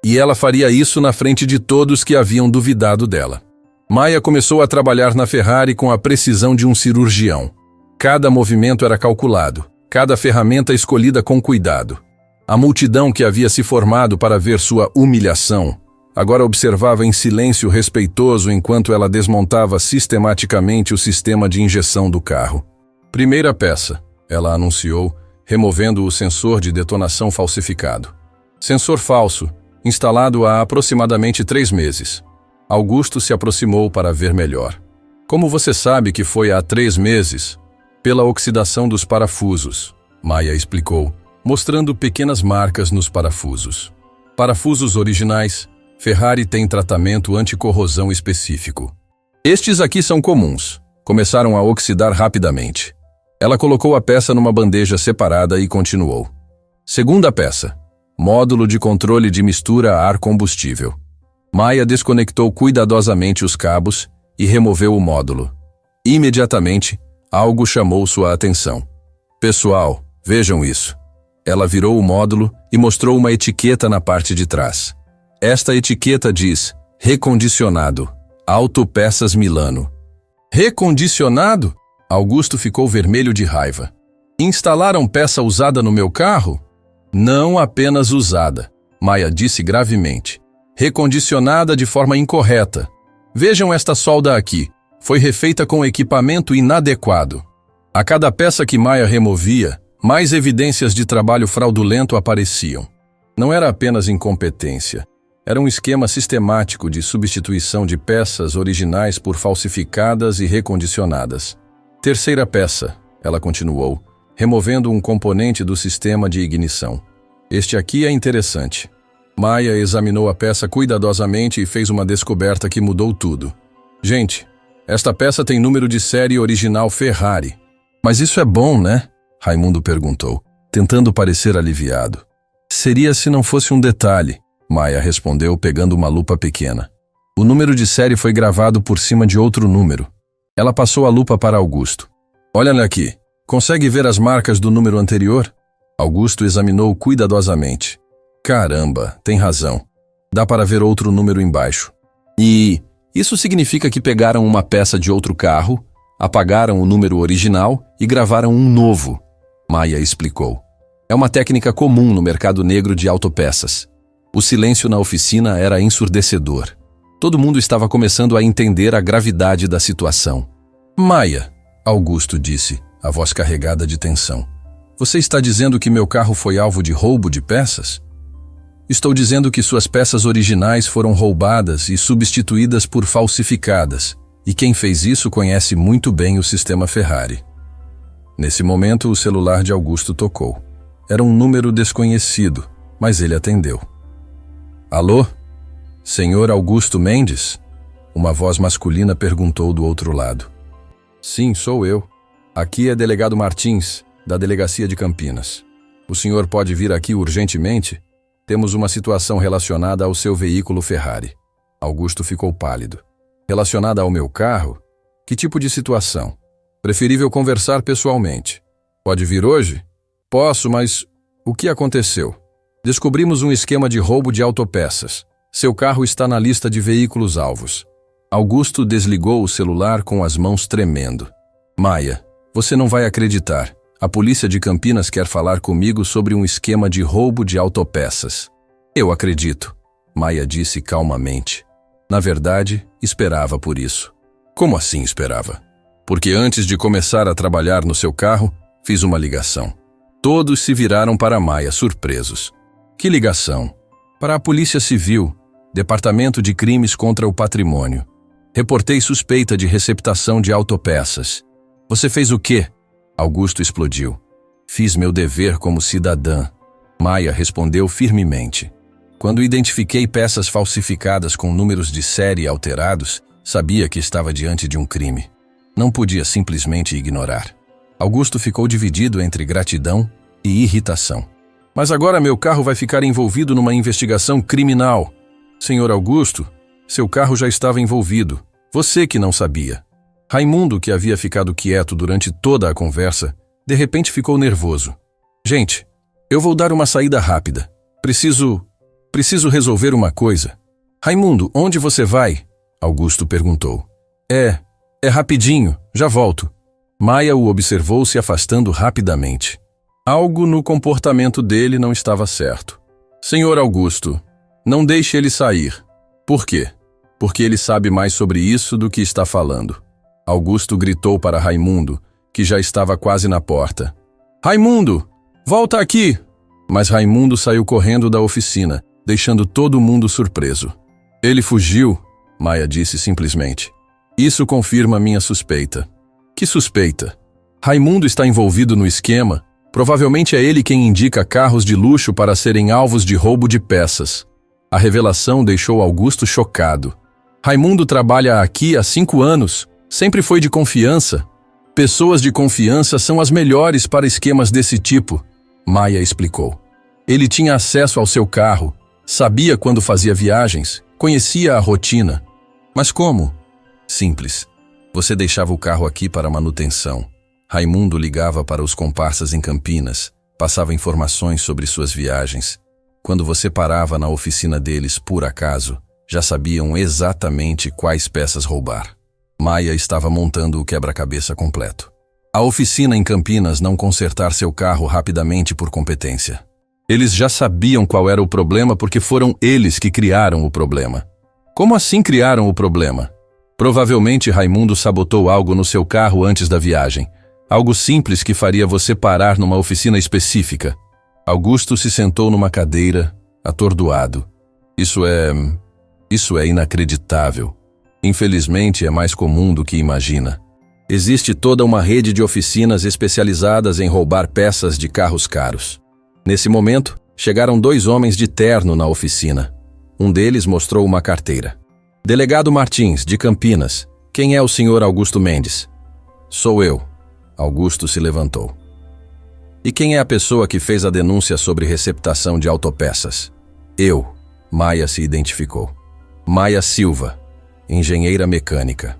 E ela faria isso na frente de todos que haviam duvidado dela. Maia começou a trabalhar na Ferrari com a precisão de um cirurgião. Cada movimento era calculado, cada ferramenta escolhida com cuidado. A multidão que havia se formado para ver sua humilhação, agora observava em silêncio respeitoso enquanto ela desmontava sistematicamente o sistema de injeção do carro. Primeira peça, ela anunciou, removendo o sensor de detonação falsificado. Sensor falso, instalado há aproximadamente 3 meses. Augusto se aproximou para ver melhor. Como você sabe que foi há 3 meses? Pela oxidação dos parafusos, Maia explicou, mostrando pequenas marcas nos parafusos. Parafusos originais, Ferrari tem tratamento anticorrosão específico. Estes aqui são comuns. Começaram a oxidar rapidamente. Ela colocou a peça numa bandeja separada e continuou. Segunda peça. Módulo de controle de mistura ar-combustível. Maia desconectou cuidadosamente os cabos e removeu o módulo. Imediatamente, algo chamou sua atenção. Pessoal, vejam isso. Ela virou o módulo e mostrou uma etiqueta na parte de trás. Esta etiqueta diz recondicionado, Autopeças Milano. Recondicionado? Augusto ficou vermelho de raiva. Instalaram peça usada no meu carro? Não apenas usada, Maia disse gravemente. Recondicionada de forma incorreta. Vejam esta solda aqui. Foi refeita com equipamento inadequado. A cada peça que Maia removia, mais evidências de trabalho fraudulento apareciam. Não era apenas incompetência. Era um esquema sistemático de substituição de peças originais por falsificadas e recondicionadas. Terceira peça, ela continuou, removendo um componente do sistema de ignição. Este aqui é interessante. Maia examinou a peça cuidadosamente e fez uma descoberta que mudou tudo. Gente, esta peça tem número de série original Ferrari. Mas isso é bom, né? Raimundo perguntou, tentando parecer aliviado. Seria se não fosse um detalhe, Maia respondeu pegando uma lupa pequena. O número de série foi gravado por cima de outro número. Ela passou a lupa para Augusto. Olha aqui, consegue ver as marcas do número anterior? Augusto examinou cuidadosamente. Caramba, tem razão. Dá para ver outro número embaixo. E isso significa que pegaram uma peça de outro carro, apagaram o número original e gravaram um novo, Maia explicou. É uma técnica comum no mercado negro de autopeças. O silêncio na oficina era ensurdecedor. Todo mundo estava começando a entender a gravidade da situação. Maia, Augusto disse, a voz carregada de tensão. Você está dizendo que meu carro foi alvo de roubo de peças? Estou dizendo que suas peças originais foram roubadas e substituídas por falsificadas, e quem fez isso conhece muito bem o sistema Ferrari. Nesse momento, o celular de Augusto tocou. Era um número desconhecido, mas ele atendeu. Alô? Senhor Augusto Mendes? Uma voz masculina perguntou do outro lado. Sim, sou eu. Aqui é delegado Martins. da delegacia de Campinas. O senhor pode vir aqui urgentemente? Temos uma situação relacionada ao seu veículo Ferrari. Augusto ficou pálido. Relacionada ao meu carro? Que tipo de situação? Preferível conversar pessoalmente. Pode vir hoje? Posso, mas o que aconteceu? Descobrimos um esquema de roubo de autopeças. Seu carro está na lista de veículos alvos. Augusto desligou o celular com as mãos tremendo. Maia, você não vai acreditar. A polícia de Campinas quer falar comigo sobre um esquema de roubo de autopeças. Eu acredito, Maia disse calmamente. Na verdade, esperava por isso. Como assim esperava? Porque antes de começar a trabalhar no seu carro, fiz uma ligação. Todos se viraram para Maia, surpresos. Que ligação? Para a Polícia Civil, Departamento de Crimes contra o Patrimônio. Reportei suspeita de receptação de autopeças. Você fez o quê? Augusto explodiu. Fiz meu dever como cidadã. Maia respondeu firmemente. Quando identifiquei peças falsificadas com números de série alterados, sabia que estava diante de um crime. Não podia simplesmente ignorar. Augusto ficou dividido entre gratidão e irritação. Mas agora meu carro vai ficar envolvido numa investigação criminal. Senhor Augusto, seu carro já estava envolvido. Você que não sabia. Raimundo, que havia ficado quieto durante toda a conversa, de repente ficou nervoso. Gente, eu vou dar uma saída rápida. Preciso resolver uma coisa. Raimundo, onde você vai? Augusto perguntou. É rapidinho, já volto. Maia o observou se afastando rapidamente. Algo no comportamento dele não estava certo. Senhor Augusto, não deixe ele sair. Por quê? Porque ele sabe mais sobre isso do que está falando. Augusto gritou para Raimundo, que já estava quase na porta. Raimundo, volta aqui! Mas Raimundo saiu correndo da oficina, deixando todo mundo surpreso. Ele fugiu, Maia disse simplesmente. Isso confirma minha suspeita. Que suspeita? Raimundo está envolvido no esquema. Provavelmente é ele quem indica carros de luxo para serem alvos de roubo de peças. A revelação deixou Augusto chocado. Raimundo trabalha aqui há 5 anos. Sempre foi de confiança. Pessoas de confiança são as melhores para esquemas desse tipo, Maia explicou. Ele tinha acesso ao seu carro, sabia quando fazia viagens, conhecia a rotina. Mas como? Simples. Você deixava o carro aqui para manutenção. Raimundo ligava para os comparsas em Campinas, passava informações sobre suas viagens. Quando você parava na oficina deles por acaso, já sabiam exatamente quais peças roubar. Maia estava montando o quebra-cabeça completo. A oficina em Campinas não consertar seu carro rapidamente por competência. Eles já sabiam qual era o problema porque foram eles que criaram o problema. Como assim criaram o problema? Provavelmente Raimundo sabotou algo no seu carro antes da viagem. Algo simples que faria você parar numa oficina específica. Augusto se sentou numa cadeira, atordoado. Isso é inacreditável. Infelizmente, é mais comum do que imagina. Existe toda uma rede de oficinas especializadas em roubar peças de carros caros. Nesse momento, chegaram 2 homens de terno na oficina. Um deles mostrou uma carteira. Delegado Martins, de Campinas. Quem é o senhor Augusto Mendes? Sou eu. Augusto se levantou. E quem é a pessoa que fez a denúncia sobre receptação de autopeças? Eu. Maia se identificou. Maia Silva, engenheira mecânica.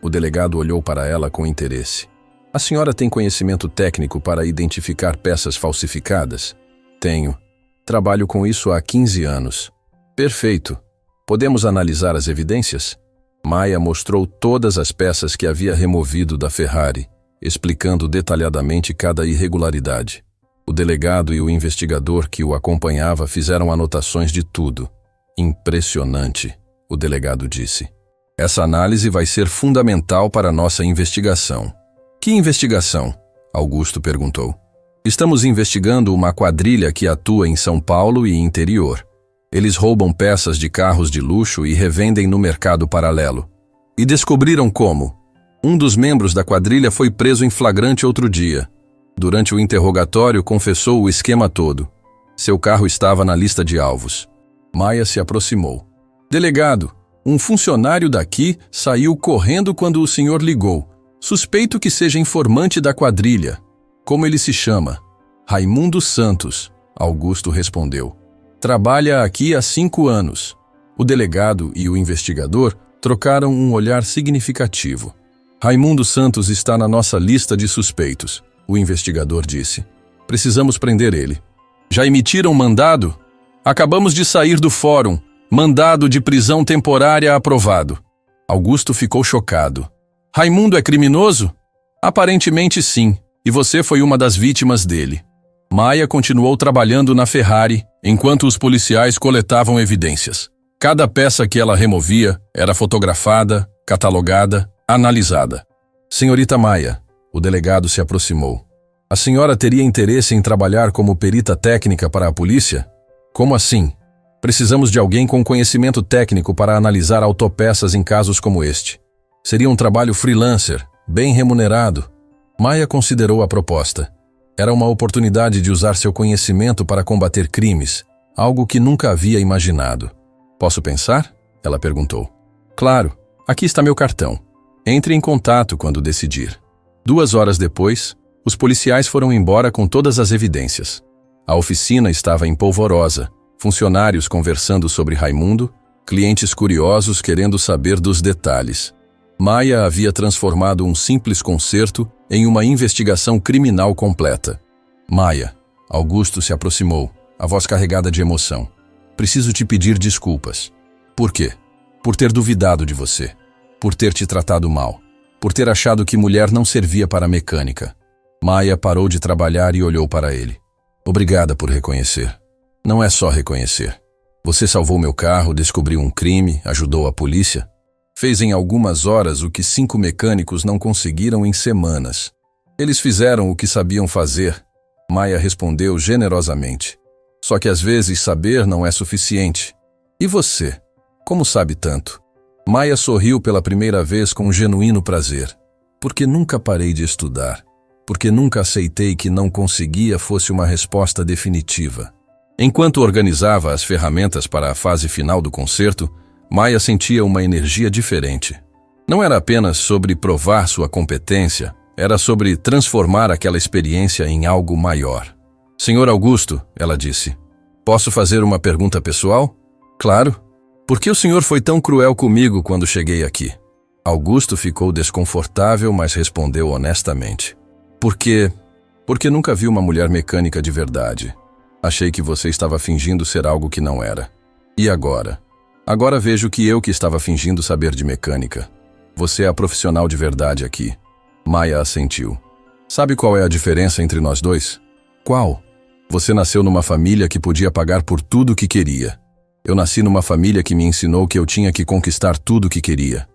O delegado olhou para ela com interesse. A senhora tem conhecimento técnico para identificar peças falsificadas? Tenho. Trabalho com isso há 15 anos. Perfeito. Podemos analisar as evidências? Maia mostrou todas as peças que havia removido da Ferrari, explicando detalhadamente cada irregularidade. O delegado e o investigador que o acompanhava fizeram anotações de tudo. Impressionante, o delegado disse. Essa análise vai ser fundamental para nossa investigação. Que investigação? Augusto perguntou. Estamos investigando uma quadrilha que atua em São Paulo e interior. Eles roubam peças de carros de luxo e revendem no mercado paralelo. E descobriram como. Um dos membros da quadrilha foi preso em flagrante outro dia. Durante o interrogatório, confessou o esquema todo. Seu carro estava na lista de alvos. Maia se aproximou. Delegado, um funcionário daqui saiu correndo quando o senhor ligou. Suspeito que seja informante da quadrilha. Como ele se chama? Raimundo Santos, Augusto respondeu. Trabalha aqui há 5 anos. O delegado e o investigador trocaram um olhar significativo. Raimundo Santos está na nossa lista de suspeitos, o investigador disse. Precisamos prender ele. Já emitiram mandado? Acabamos de sair do fórum. Mandado de prisão temporária aprovado. Augusto ficou chocado. Raimundo é criminoso? Aparentemente sim, e você foi uma das vítimas dele. Maia continuou trabalhando na Ferrari, enquanto os policiais coletavam evidências. Cada peça que ela removia era fotografada, catalogada, analisada. Senhorita Maia, o delegado se aproximou. A senhora teria interesse em trabalhar como perita técnica para a polícia? Como assim? Precisamos de alguém com conhecimento técnico para analisar autopeças em casos como este. Seria um trabalho freelancer, bem remunerado. Maia considerou a proposta. Era uma oportunidade de usar seu conhecimento para combater crimes, algo que nunca havia imaginado. Posso pensar? Ela perguntou. Claro, aqui está meu cartão. Entre em contato quando decidir. 2 horas depois, os policiais foram embora com todas as evidências. A oficina estava em polvorosa, funcionários conversando sobre Raimundo, clientes curiosos querendo saber dos detalhes. Maia havia transformado um simples concerto em uma investigação criminal completa. Maia, Augusto se aproximou, a voz carregada de emoção. Preciso te pedir desculpas. Por quê? Por ter duvidado de você. Por ter te tratado mal. Por ter achado que mulher não servia para mecânica. Maia parou de trabalhar e olhou para ele. Obrigada por reconhecer. Não é só reconhecer. Você salvou meu carro, descobriu um crime, ajudou a polícia. Fez em algumas horas o que 5 mecânicos não conseguiram em semanas. Eles fizeram o que sabiam fazer. Maia respondeu generosamente. Só que às vezes saber não é suficiente. E você? Como sabe tanto? Maia sorriu pela primeira vez com um genuíno prazer. Porque nunca parei de estudar. Porque nunca aceitei que não conseguia fosse uma resposta definitiva. Enquanto organizava as ferramentas para a fase final do concerto, Maia sentia uma energia diferente. Não era apenas sobre provar sua competência, era sobre transformar aquela experiência em algo maior. Senhor Augusto, ela disse, posso fazer uma pergunta pessoal? Claro. Por que o senhor foi tão cruel comigo quando cheguei aqui? Augusto ficou desconfortável, mas respondeu honestamente. Porque nunca vi uma mulher mecânica de verdade. Achei que você estava fingindo ser algo que não era. E agora? Agora vejo que eu que estava fingindo saber de mecânica. Você é a profissional de verdade aqui. Maia assentiu. Sabe qual é a diferença entre nós dois? Qual? Você nasceu numa família que podia pagar por tudo o que queria. Eu nasci numa família que me ensinou que eu tinha que conquistar tudo o que queria.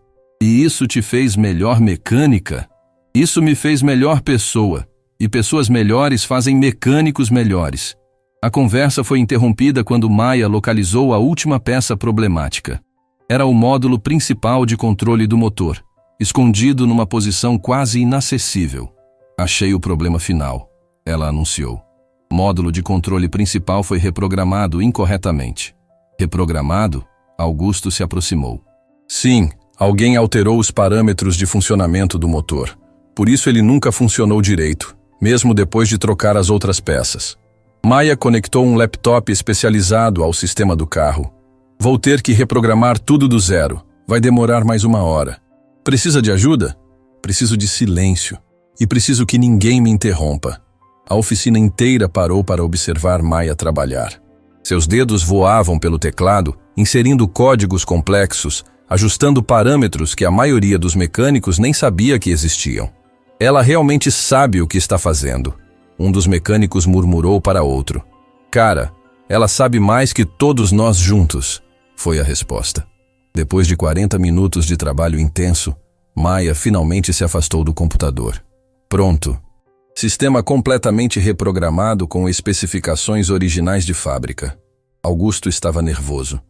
E isso te fez melhor mecânica? Isso me fez melhor pessoa. E pessoas melhores fazem mecânicos melhores. A conversa foi interrompida quando Maia localizou a última peça problemática. Era o módulo principal de controle do motor, escondido numa posição quase inacessível. Achei o problema final, ela anunciou. Módulo de controle principal foi reprogramado incorretamente. Reprogramado? Augusto se aproximou. Sim, alguém alterou os parâmetros de funcionamento do motor. Por isso ele nunca funcionou direito, mesmo depois de trocar as outras peças. Maia conectou um laptop especializado ao sistema do carro. Vou ter que reprogramar tudo do zero. Vai demorar mais 1 hora. Precisa de ajuda? Preciso de silêncio. E preciso que ninguém me interrompa. A oficina inteira parou para observar Maia trabalhar. Seus dedos voavam pelo teclado, inserindo códigos complexos, ajustando parâmetros que a maioria dos mecânicos nem sabia que existiam. Ela realmente sabe o que está fazendo. Um dos mecânicos murmurou para outro. Cara, ela sabe mais que todos nós juntos, foi a resposta. Depois de 40 minutos de trabalho intenso, Maia finalmente se afastou do computador. Pronto. Sistema completamente reprogramado com especificações originais de fábrica. Augusto estava nervoso.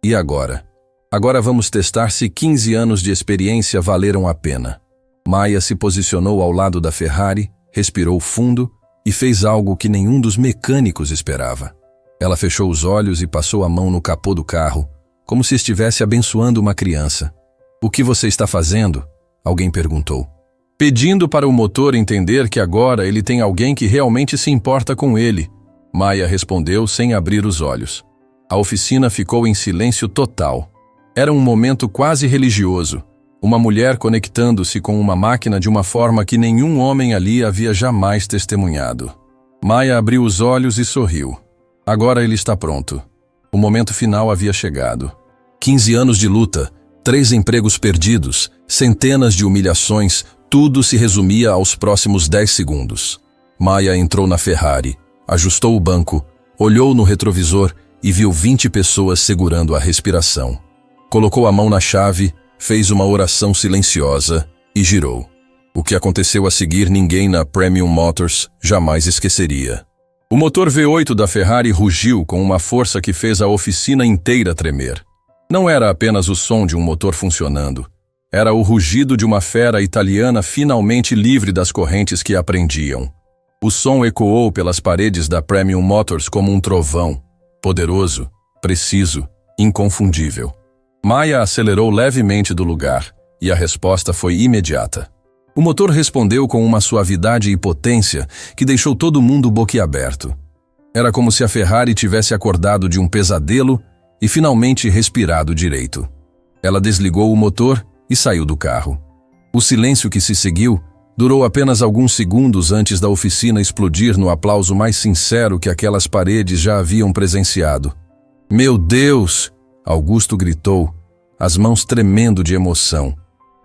E agora? Agora vamos testar se 15 anos de experiência valeram a pena. Maia se posicionou ao lado da Ferrari, respirou fundo e fez algo que nenhum dos mecânicos esperava. Ela fechou os olhos e passou a mão no capô do carro, como se estivesse abençoando uma criança. O que você está fazendo? Alguém perguntou. pedindo para o motor entender que agora ele tem alguém que realmente se importa com ele. Maya respondeu sem abrir os olhos. A oficina ficou em silêncio total. Era um momento quase religioso. Uma mulher conectando-se com uma máquina de uma forma que nenhum homem ali havia jamais testemunhado. Maya abriu os olhos e sorriu. Agora ele está pronto. O momento final havia chegado. 15 anos de luta, 3 empregos perdidos, centenas de humilhações, tudo se resumia aos próximos 10 segundos. Maya entrou na Ferrari, ajustou o banco, olhou no retrovisor e viu 20 pessoas segurando a respiração. Colocou a mão na chave, fez uma oração silenciosa e girou. O que aconteceu a seguir ninguém na Premium Motors jamais esqueceria. O motor V8 da Ferrari rugiu com uma força que fez a oficina inteira tremer. Não era apenas o som de um motor funcionando. Era o rugido de uma fera italiana finalmente livre das correntes que a prendiam. O som ecoou pelas paredes da Premium Motors como um trovão, poderoso, preciso, inconfundível. Maya acelerou levemente do lugar, e a resposta foi imediata. O motor respondeu com uma suavidade e potência que deixou todo mundo boquiaberto. Era como se a Ferrari tivesse acordado de um pesadelo e finalmente respirado direito. Ela desligou o motor e saiu do carro. O silêncio que se seguiu durou apenas alguns segundos antes da oficina explodir no aplauso mais sincero que aquelas paredes já haviam presenciado. "Meu Deus!" Augusto gritou, as mãos tremendo de emoção.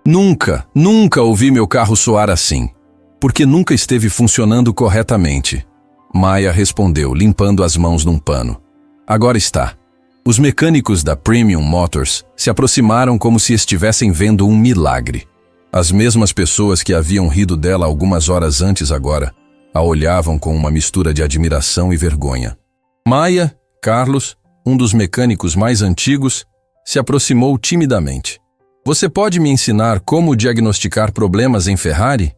Nunca ouvi meu carro soar assim, porque nunca esteve funcionando corretamente." Maya respondeu, limpando as mãos num pano. "Agora está." Os mecânicos da Premium Motors se aproximaram como se estivessem vendo um milagre. As mesmas pessoas que haviam rido dela algumas horas antes agora a olhavam com uma mistura de admiração e vergonha. Maya, Carlos, um dos mecânicos mais antigos, se aproximou timidamente. "Você pode me ensinar como diagnosticar problemas em Ferrari?"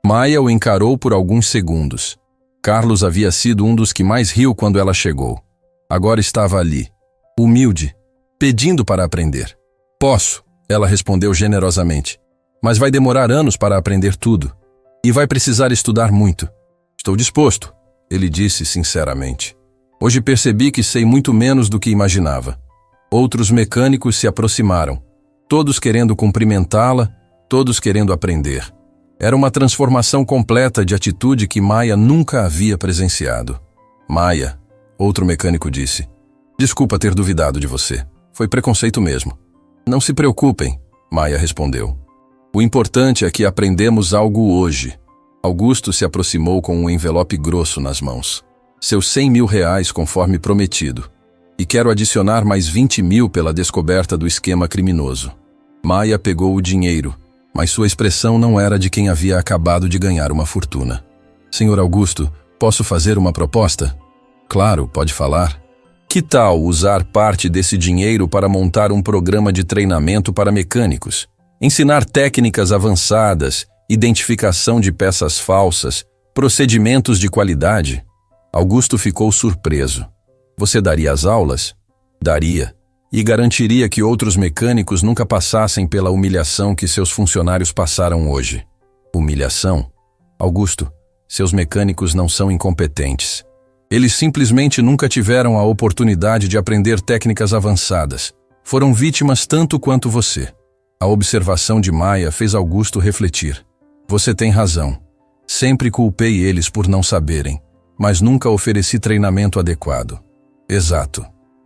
Maya o encarou por alguns segundos. Carlos havia sido um dos que mais riu quando ela chegou. Agora estava ali, humilde, pedindo para aprender. "Posso", ela respondeu generosamente. "Mas vai demorar anos para aprender tudo. E vai precisar estudar muito." "Estou disposto", ele disse sinceramente. "Hoje percebi que sei muito menos do que imaginava." Outros mecânicos se aproximaram, todos querendo cumprimentá-la, todos querendo aprender. Era uma transformação completa de atitude que Maya nunca havia presenciado. "Maya", outro mecânico disse, "desculpa ter duvidado de você. Foi preconceito mesmo." "Não se preocupem", Maya respondeu. "O importante é que aprendemos algo hoje." Augusto se aproximou com um envelope grosso nas mãos. "Seus 100 mil reais conforme prometido. E quero adicionar mais 20 mil pela descoberta do esquema criminoso." Maya pegou o dinheiro, mas sua expressão não era de quem havia acabado de ganhar uma fortuna. "Senhor Augusto, posso fazer uma proposta?" "Claro, pode falar." "Que tal usar parte desse dinheiro para montar um programa de treinamento para mecânicos? Ensinar técnicas avançadas, identificação de peças falsas, procedimentos de qualidade?" Augusto ficou surpreso. "Você daria as aulas?" "Daria. E garantiria que outros mecânicos nunca passassem pela humilhação que seus funcionários passaram hoje." "Humilhação? Augusto, seus mecânicos não são incompetentes. Eles simplesmente nunca tiveram a oportunidade de aprender técnicas avançadas. Foram vítimas tanto quanto você." A observação de Maya fez Augusto refletir. "Você tem razão. Sempre culpei eles por não saberem, mas nunca ofereci treinamento adequado." "Exato.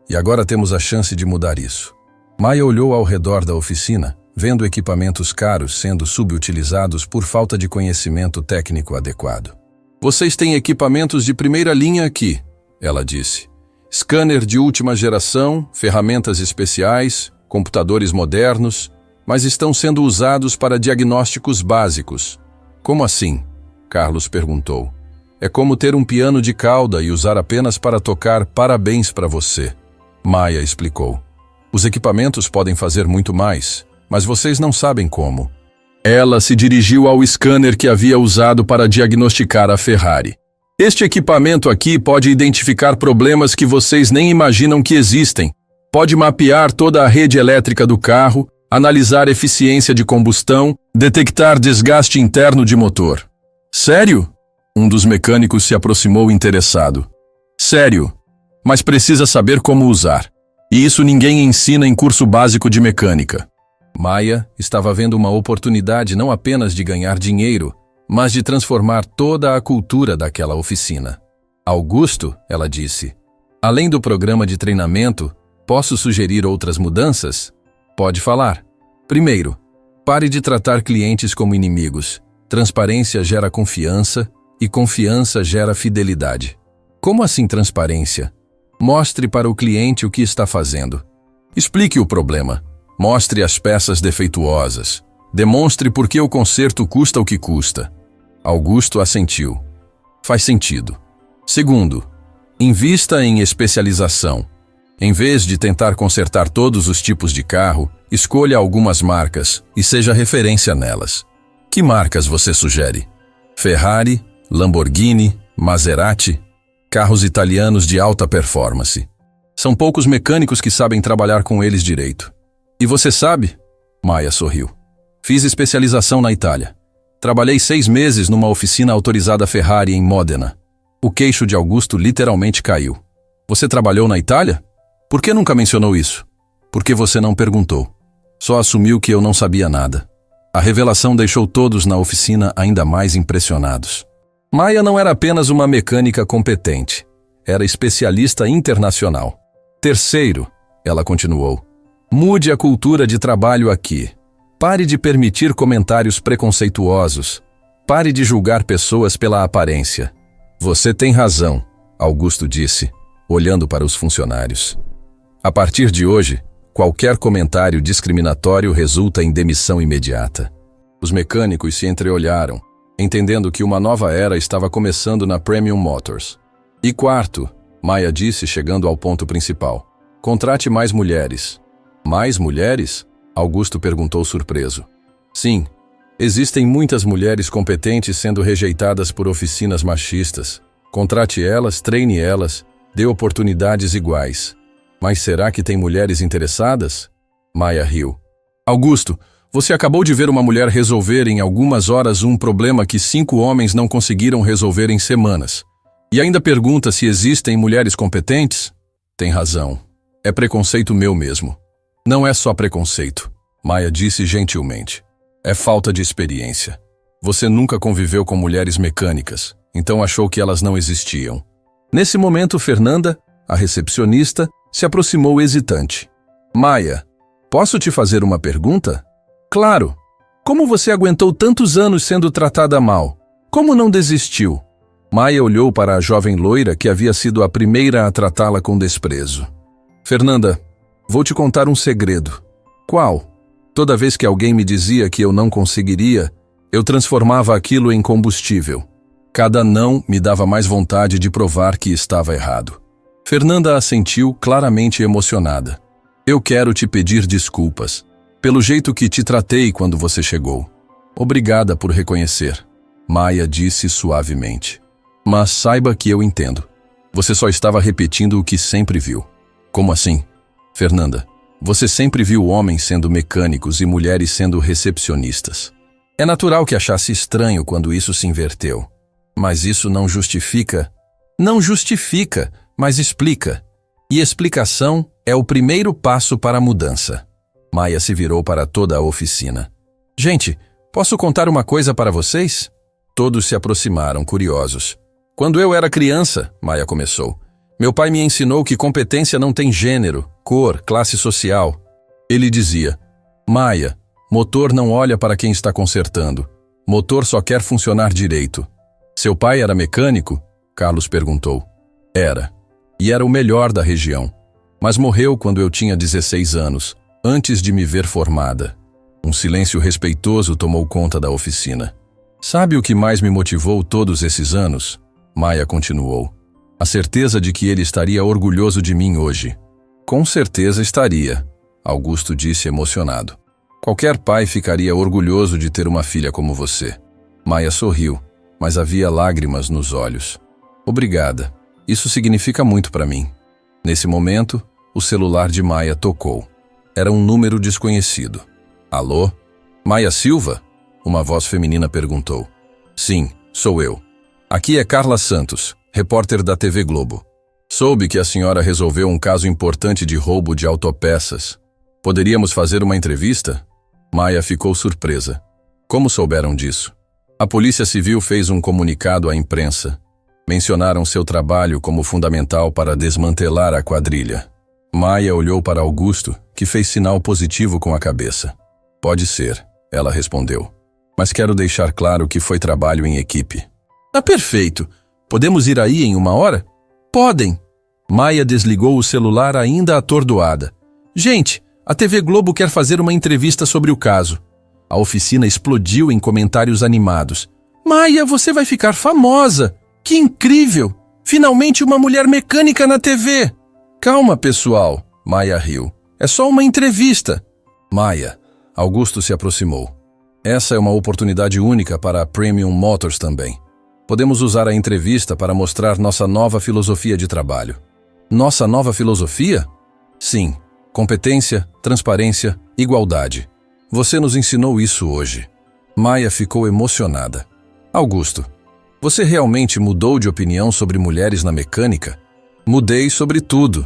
E agora temos a chance de mudar isso." Maya olhou ao redor da oficina, vendo equipamentos caros sendo subutilizados por falta de conhecimento técnico adequado. "Vocês têm equipamentos de primeira linha aqui", ela disse. "Scanner de última geração, ferramentas especiais, computadores modernos, mas estão sendo usados para diagnósticos básicos." "Como assim?" Carlos perguntou. "É como ter um piano de cauda e usar apenas para tocar parabéns para você." Maya explicou. "Os equipamentos podem fazer muito mais, mas vocês não sabem como." Ela se dirigiu ao scanner que havia usado para diagnosticar a Ferrari. "Este equipamento aqui pode identificar problemas que vocês nem imaginam que existem. Pode mapear toda a rede elétrica do carro, analisar eficiência de combustão, detectar desgaste interno de motor. Sério? Um dos mecânicos se aproximou interessado. Sério, mas precisa saber como usar. E isso ninguém ensina em curso básico de mecânica. Maia estava vendo uma oportunidade não apenas de ganhar dinheiro, mas de transformar toda a cultura daquela oficina. Augusto, ela disse, além do programa de treinamento, posso sugerir outras mudanças? Pode falar. Primeiro, pare de tratar clientes como inimigos. Transparência gera confiança e confiança gera fidelidade. Como assim transparência? Mostre para o cliente o que está fazendo. Explique o problema. Mostre as peças defeituosas. Demonstre por que o conserto custa o que custa. Augusto assentiu. Faz sentido. Segundo, invista em especialização. Em vez de tentar consertar todos os tipos de carro, escolha algumas marcas e seja referência nelas. Que marcas você sugere? Ferrari, Lamborghini, Maserati? Carros italianos de alta performance. São poucos mecânicos que sabem trabalhar com eles direito. E você sabe? Maia sorriu. Fiz especialização na Itália. Trabalhei 6 meses numa oficina autorizada Ferrari em Módena. O queixo de Augusto literalmente caiu. Você trabalhou na Itália? Por que nunca mencionou isso? Porque você não perguntou. Só assumiu que eu não sabia nada. A revelação deixou todos na oficina ainda mais impressionados. Maia não era apenas uma mecânica competente. Era especialista internacional. Terceiro, ela continuou, mude a cultura de trabalho aqui. Pare de permitir comentários preconceituosos. Pare de julgar pessoas pela aparência. Você tem razão, Augusto disse, olhando para os funcionários. A partir de hoje, qualquer comentário discriminatório resulta em demissão imediata. Os mecânicos se entreolharam, entendendo que uma nova era estava começando na Premium Motors. E quarto, Maia disse, chegando ao ponto principal, contrate mais mulheres. Mais mulheres? Augusto perguntou surpreso. Sim, existem muitas mulheres competentes sendo rejeitadas por oficinas machistas. Contrate elas, treine elas, dê oportunidades iguais. Mas será que tem mulheres interessadas? Maia riu. Augusto, você acabou de ver uma mulher resolver em algumas horas um problema que 5 homens não conseguiram resolver em semanas. E ainda pergunta se existem mulheres competentes? Tem razão. É preconceito meu mesmo. Não é só preconceito, Maia disse gentilmente. É falta de experiência. Você nunca conviveu com mulheres mecânicas, então achou que elas não existiam. Nesse momento, Fernanda, a recepcionista, se aproximou hesitante. Maia, posso te fazer uma pergunta? Claro. Como você aguentou tantos anos sendo tratada mal? Como não desistiu? Maia olhou para a jovem loira que havia sido a primeira a tratá-la com desprezo. Fernanda, vou te contar um segredo. Qual? Toda vez que alguém me dizia que eu não conseguiria, eu transformava aquilo em combustível. Cada não me dava mais vontade de provar que estava errado. Fernanda assentiu, claramente emocionada. Eu quero te pedir desculpas, pelo jeito que te tratei quando você chegou. Obrigada por reconhecer, Maia disse suavemente. Mas saiba que eu entendo. Você só estava repetindo o que sempre viu. Como assim? Fernanda, você sempre viu homens sendo mecânicos e mulheres sendo recepcionistas. É natural que achasse estranho quando isso se inverteu. Mas isso não justifica. Não justifica, mas explica. E explicação é o primeiro passo para a mudança. Maia se virou para toda a oficina. Gente, posso contar uma coisa para vocês? Todos se aproximaram, curiosos. Quando eu era criança, Maia começou, meu pai me ensinou que competência não tem gênero, cor, classe social. Ele dizia, Maia, motor não olha para quem está consertando. Motor só quer funcionar direito. Seu pai era mecânico? Carlos perguntou. Era. E era o melhor da região. Mas morreu quando eu tinha 16 anos, antes de me ver formada. Um silêncio respeitoso tomou conta da oficina. Sabe o que mais me motivou todos esses anos? Maia continuou. A certeza de que ele estaria orgulhoso de mim hoje. Com certeza estaria, Augusto disse emocionado. Qualquer pai ficaria orgulhoso de ter uma filha como você. Maia sorriu, mas havia lágrimas nos olhos. Obrigada. Isso significa muito para mim. Nesse momento, o celular de Maia tocou. Era um número desconhecido. Alô? Maia Silva? Uma voz feminina perguntou. Sim, sou eu. Aqui é Carla Santos, repórter da TV Globo. Soube que a senhora resolveu um caso importante de roubo de autopeças. Poderíamos fazer uma entrevista? Maia ficou surpresa. Como souberam disso? A Polícia Civil fez um comunicado à imprensa. Mencionaram seu trabalho como fundamental para desmantelar a quadrilha. Maia olhou para Augusto, que fez sinal positivo com a cabeça. Pode ser, ela respondeu. Mas quero deixar claro que foi trabalho em equipe. Perfeito. Podemos ir aí em 1 hora? Podem. Maia desligou o celular ainda atordoada. Gente, a TV Globo quer fazer uma entrevista sobre o caso. A oficina explodiu em comentários animados. Maia, você vai ficar famosa! Que incrível! Finalmente uma mulher mecânica na TV! Calma, pessoal, Maia riu. É só uma entrevista. Maia, Augusto se aproximou. Essa é uma oportunidade única para a Premium Motors também. Podemos usar a entrevista para mostrar nossa nova filosofia de trabalho. Nossa nova filosofia? Sim, competência, transparência, igualdade. Você nos ensinou isso hoje. Maia ficou emocionada. Augusto, você realmente mudou de opinião sobre mulheres na mecânica? Mudei sobre tudo,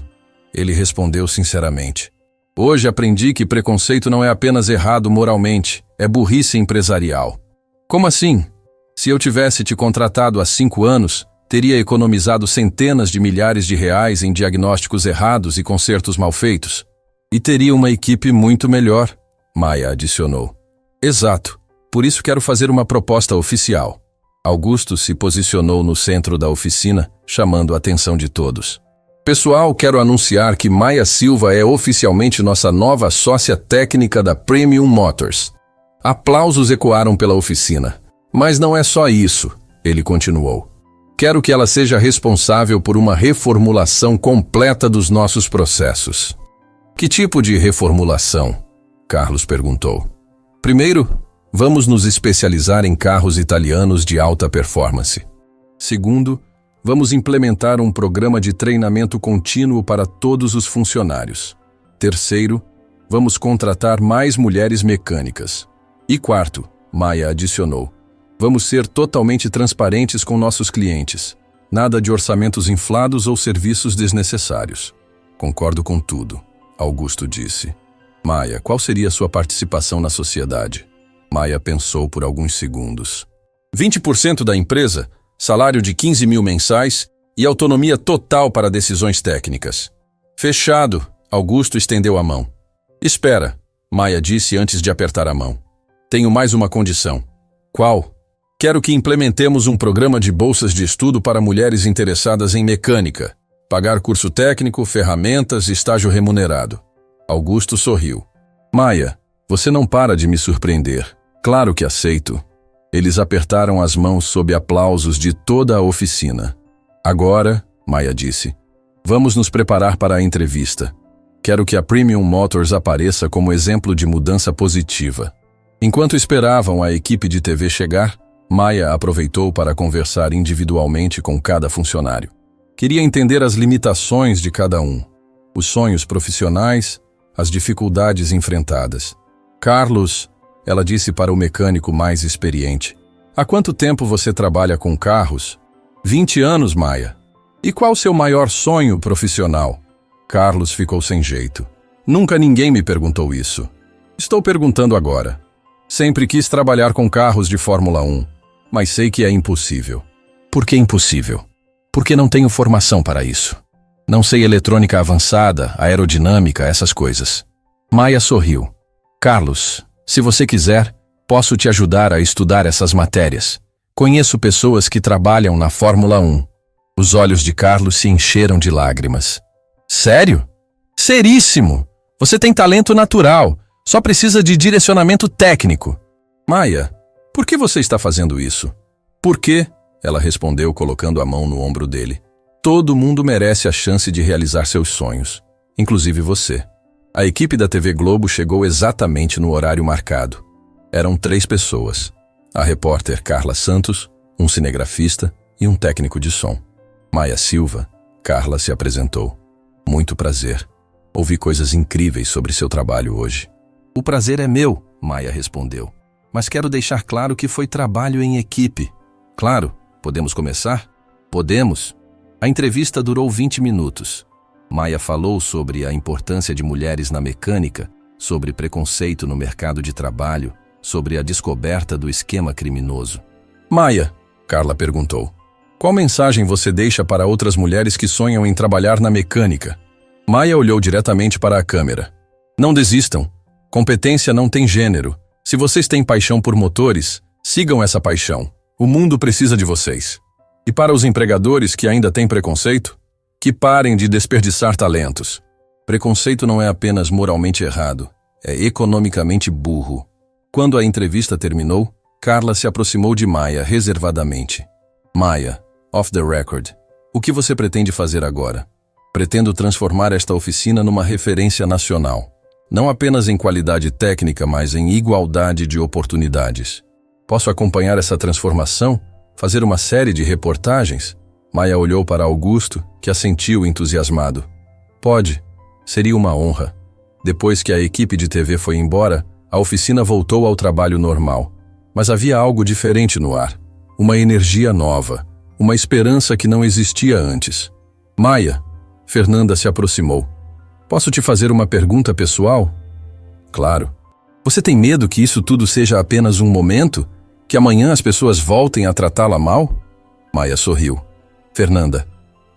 ele respondeu sinceramente. Hoje aprendi que preconceito não é apenas errado moralmente, é burrice empresarial. Como assim? Se eu tivesse te contratado há 5 anos, teria economizado centenas de milhares de reais em diagnósticos errados e consertos mal feitos. E teria uma equipe muito melhor, Maia adicionou. Exato. Por isso quero fazer uma proposta oficial. Augusto se posicionou no centro da oficina, chamando a atenção de todos. Pessoal, quero anunciar que Maia Silva é oficialmente nossa nova sócia técnica da Premium Motors. Aplausos ecoaram pela oficina. Mas não é só isso, ele continuou. Quero que ela seja responsável por uma reformulação completa dos nossos processos. Que tipo de reformulação? Carlos perguntou. Primeiro, vamos nos especializar em carros italianos de alta performance. Segundo, vamos implementar um programa de treinamento contínuo para todos os funcionários. Terceiro, vamos contratar mais mulheres mecânicas. E quarto, Maia adicionou, vamos ser totalmente transparentes com nossos clientes. Nada de orçamentos inflados ou serviços desnecessários. Concordo com tudo, Augusto disse. Maia, qual seria sua participação na sociedade? Maia pensou por alguns segundos. 20% da empresa, salário de 15 mil mensais e autonomia total para decisões técnicas. Fechado, Augusto estendeu a mão. Espera, Maia disse antes de apertar a mão. Tenho mais uma condição. Qual? Quero que implementemos um programa de bolsas de estudo para mulheres interessadas em mecânica. Pagar curso técnico, ferramentas e estágio remunerado. Augusto sorriu. Maia, você não para de me surpreender. Claro que aceito. Eles apertaram as mãos sob aplausos de toda a oficina. Agora, Maia disse, vamos nos preparar para a entrevista. Quero que a Premium Motors apareça como exemplo de mudança positiva. Enquanto esperavam a equipe de TV chegar, Maia aproveitou para conversar individualmente com cada funcionário. Queria entender as limitações de cada um, os sonhos profissionais, as dificuldades enfrentadas. Carlos, ela disse para o mecânico mais experiente, há quanto tempo você trabalha com carros? 20 anos, Maia. E qual seu maior sonho profissional? Carlos ficou sem jeito. Nunca ninguém me perguntou isso. Estou perguntando agora. Sempre quis trabalhar com carros de Fórmula 1, mas sei que é impossível. Por que impossível? Porque não tenho formação para isso. Não sei eletrônica avançada, aerodinâmica, essas coisas. Maia sorriu. Carlos, se você quiser, posso te ajudar a estudar essas matérias. Conheço pessoas que trabalham na Fórmula 1. Os olhos de Carlos se encheram de lágrimas. Sério? Seríssimo! Você tem talento natural, só precisa de direcionamento técnico. Maia, por que você está fazendo isso? Por quê? Ela respondeu colocando a mão no ombro dele. Todo mundo merece a chance de realizar seus sonhos, inclusive você. A equipe da TV Globo chegou exatamente no horário marcado. Eram 3 pessoas. A repórter Carla Santos, um cinegrafista e um técnico de som. Maia Silva, Carla se apresentou. Muito prazer. Ouvi coisas incríveis sobre seu trabalho hoje. O prazer é meu, Maia respondeu. Mas quero deixar claro que foi trabalho em equipe. Claro, podemos começar? Podemos. A entrevista durou 20 minutos. Maia falou sobre a importância de mulheres na mecânica, sobre preconceito no mercado de trabalho, sobre a descoberta do esquema criminoso. Maia, Carla perguntou, qual mensagem você deixa para outras mulheres que sonham em trabalhar na mecânica? Maia olhou diretamente para a câmera. Não desistam. Competência não tem gênero. Se vocês têm paixão por motores, sigam essa paixão. O mundo precisa de vocês. E para os empregadores que ainda têm preconceito, que parem de desperdiçar talentos. Preconceito não é apenas moralmente errado, é economicamente burro. Quando a entrevista terminou, Carla se aproximou de Maia reservadamente. Maia, off the record, o que você pretende fazer agora? Pretendo transformar esta oficina numa referência nacional. Não apenas em qualidade técnica, mas em igualdade de oportunidades. Posso acompanhar essa transformação? Fazer uma série de reportagens? Maia olhou para Augusto, que assentiu entusiasmado. Pode. Seria uma honra. Depois que a equipe de TV foi embora, a oficina voltou ao trabalho normal. Mas havia algo diferente no ar. Uma energia nova. Uma esperança que não existia antes. Maia, Fernanda se aproximou. Posso te fazer uma pergunta pessoal? Claro. Você tem medo que isso tudo seja apenas um momento? Que amanhã as pessoas voltem a tratá-la mal? Maia sorriu. Fernanda,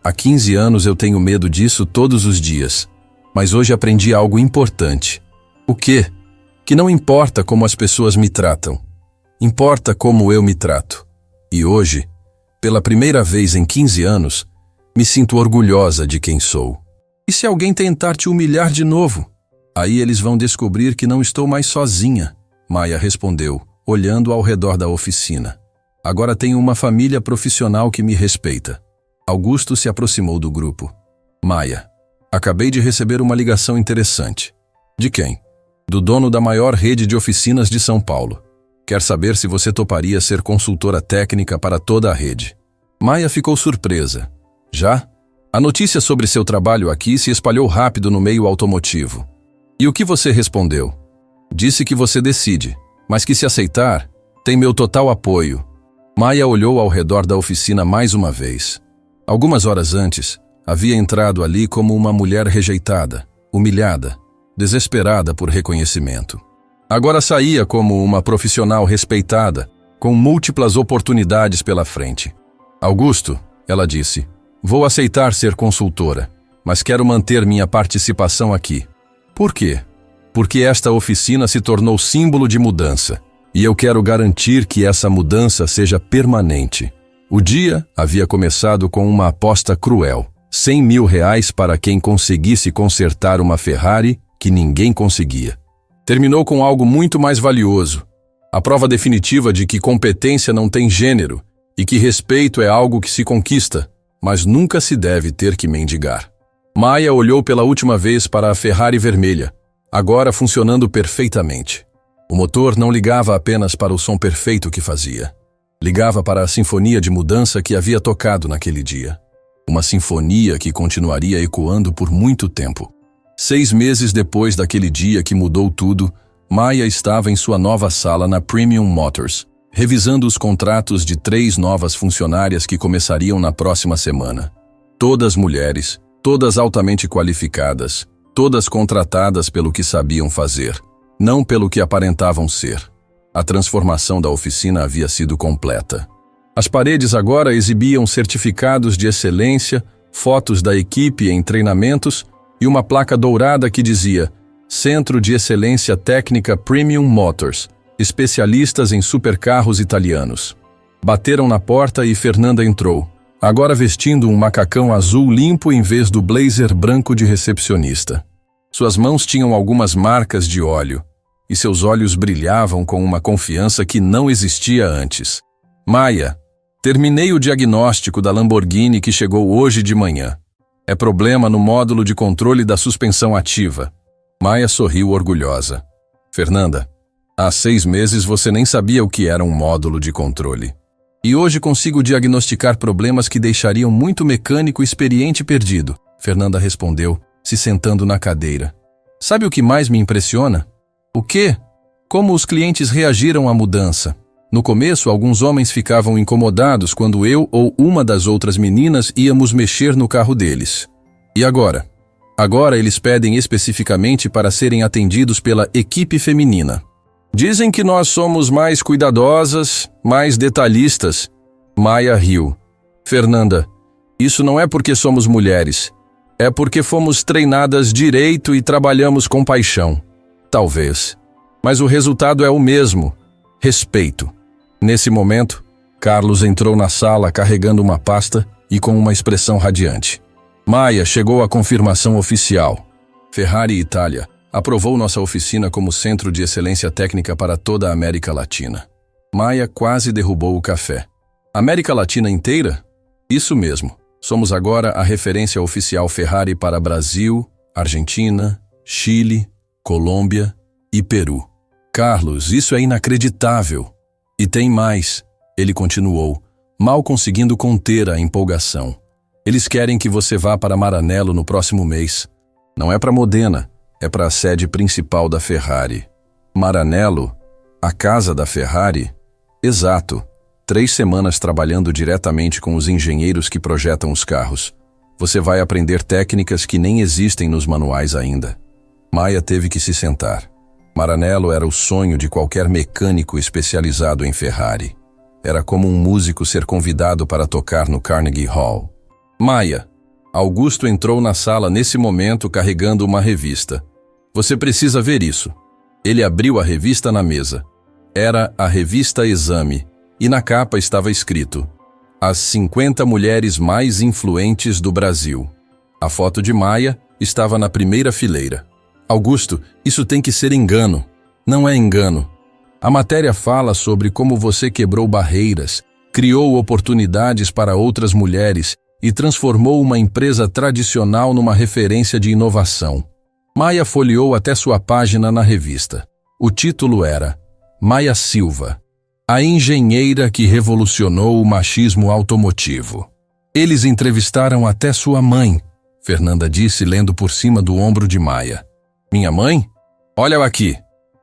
há 15 anos eu tenho medo disso todos os dias. Mas hoje aprendi algo importante. O quê? Que não importa como as pessoas me tratam. Importa como eu me trato. E hoje, pela primeira vez em 15 anos, me sinto orgulhosa de quem sou. E se alguém tentar te humilhar de novo? Aí eles vão descobrir que não estou mais sozinha, Maia respondeu, olhando ao redor da oficina. Agora tenho uma família profissional que me respeita. Augusto se aproximou do grupo. Maia, acabei de receber uma ligação interessante. De quem? Do dono da maior rede de oficinas de São Paulo. Quer saber se você toparia ser consultora técnica para toda a rede. Maia ficou surpresa. Já? A notícia sobre seu trabalho aqui se espalhou rápido no meio automotivo. E o que você respondeu? Disse que você decide, mas que se aceitar, tem meu total apoio. Maia olhou ao redor da oficina mais uma vez. Algumas horas antes, havia entrado ali como uma mulher rejeitada, humilhada, desesperada por reconhecimento. Agora saía como uma profissional respeitada, com múltiplas oportunidades pela frente. Augusto, ela disse, vou aceitar ser consultora, mas quero manter minha participação aqui. Por quê? Porque esta oficina se tornou símbolo de mudança, e eu quero garantir que essa mudança seja permanente. O dia havia começado com uma aposta cruel, R$100 mil para quem conseguisse consertar uma Ferrari que ninguém conseguia. Terminou com algo muito mais valioso, a prova definitiva de que competência não tem gênero e que respeito é algo que se conquista, mas nunca se deve ter que mendigar. Maia olhou pela última vez para a Ferrari vermelha, agora funcionando perfeitamente. O motor não ligava apenas para o som perfeito que fazia. Ligava para a sinfonia de mudança que havia tocado naquele dia. Uma sinfonia que continuaria ecoando por muito tempo. 6 meses depois daquele dia que mudou tudo, Maia estava em sua nova sala na Premium Motors, revisando os contratos de 3 novas funcionárias que começariam na próxima semana. Todas mulheres, todas altamente qualificadas, todas contratadas pelo que sabiam fazer, não pelo que aparentavam ser. A transformação da oficina havia sido completa. As paredes agora exibiam certificados de excelência, fotos da equipe em treinamentos e uma placa dourada que dizia Centro de Excelência Técnica Premium Motors, especialistas em supercarros italianos. Bateram na porta e Fernanda entrou, agora vestindo um macacão azul limpo em vez do blazer branco de recepcionista. Suas mãos tinham algumas marcas de óleo, e seus olhos brilhavam com uma confiança que não existia antes. Maia, terminei o diagnóstico da Lamborghini que chegou hoje de manhã. É problema no módulo de controle da suspensão ativa. Maia sorriu orgulhosa. Fernanda, há 6 meses você nem sabia o que era um módulo de controle. E hoje consigo diagnosticar problemas que deixariam muito mecânico experiente perdido, Fernanda respondeu, se sentando na cadeira. Sabe o que mais me impressiona? O quê? Como os clientes reagiram à mudança? No começo, alguns homens ficavam incomodados quando eu ou uma das outras meninas íamos mexer no carro deles. E agora? Agora eles pedem especificamente para serem atendidos pela equipe feminina. Dizem que nós somos mais cuidadosas, mais detalhistas. Maia riu. Fernanda, isso não é porque somos mulheres. É porque fomos treinadas direito e trabalhamos com paixão. Talvez. Mas o resultado é o mesmo. Respeito. Nesse momento, Carlos entrou na sala carregando uma pasta e com uma expressão radiante. Maia, chegou a confirmação oficial. Ferrari Itália aprovou nossa oficina como centro de excelência técnica para toda a América Latina. Maia quase derrubou o café. América Latina inteira? Isso mesmo. Somos agora a referência oficial Ferrari para Brasil, Argentina, Chile, Colômbia e Peru. Carlos, isso é inacreditável. E tem mais, ele continuou, mal conseguindo conter a empolgação. Eles querem que você vá para Maranello no próximo mês. Não é para Modena, é para a sede principal da Ferrari. Maranello? A casa da Ferrari? Exato. 3 semanas trabalhando diretamente com os engenheiros que projetam os carros. Você vai aprender técnicas que nem existem nos manuais ainda. Maia teve que se sentar. Maranello era o sonho de qualquer mecânico especializado em Ferrari. Era como um músico ser convidado para tocar no Carnegie Hall. Maia. Augusto entrou na sala nesse momento carregando uma revista. Você precisa ver isso. Ele abriu a revista na mesa. Era a revista Exame, e na capa estava escrito: As 50 mulheres mais influentes do Brasil. A foto de Maia estava na primeira fileira. Augusto, isso tem que ser engano. Não é engano. A matéria fala sobre como você quebrou barreiras, criou oportunidades para outras mulheres e transformou uma empresa tradicional numa referência de inovação. Maia folheou até sua página na revista. O título era Maia Silva, a engenheira que revolucionou o machismo automotivo. Eles entrevistaram até sua mãe, Fernanda disse lendo por cima do ombro de Maia. Minha mãe? Olha aqui.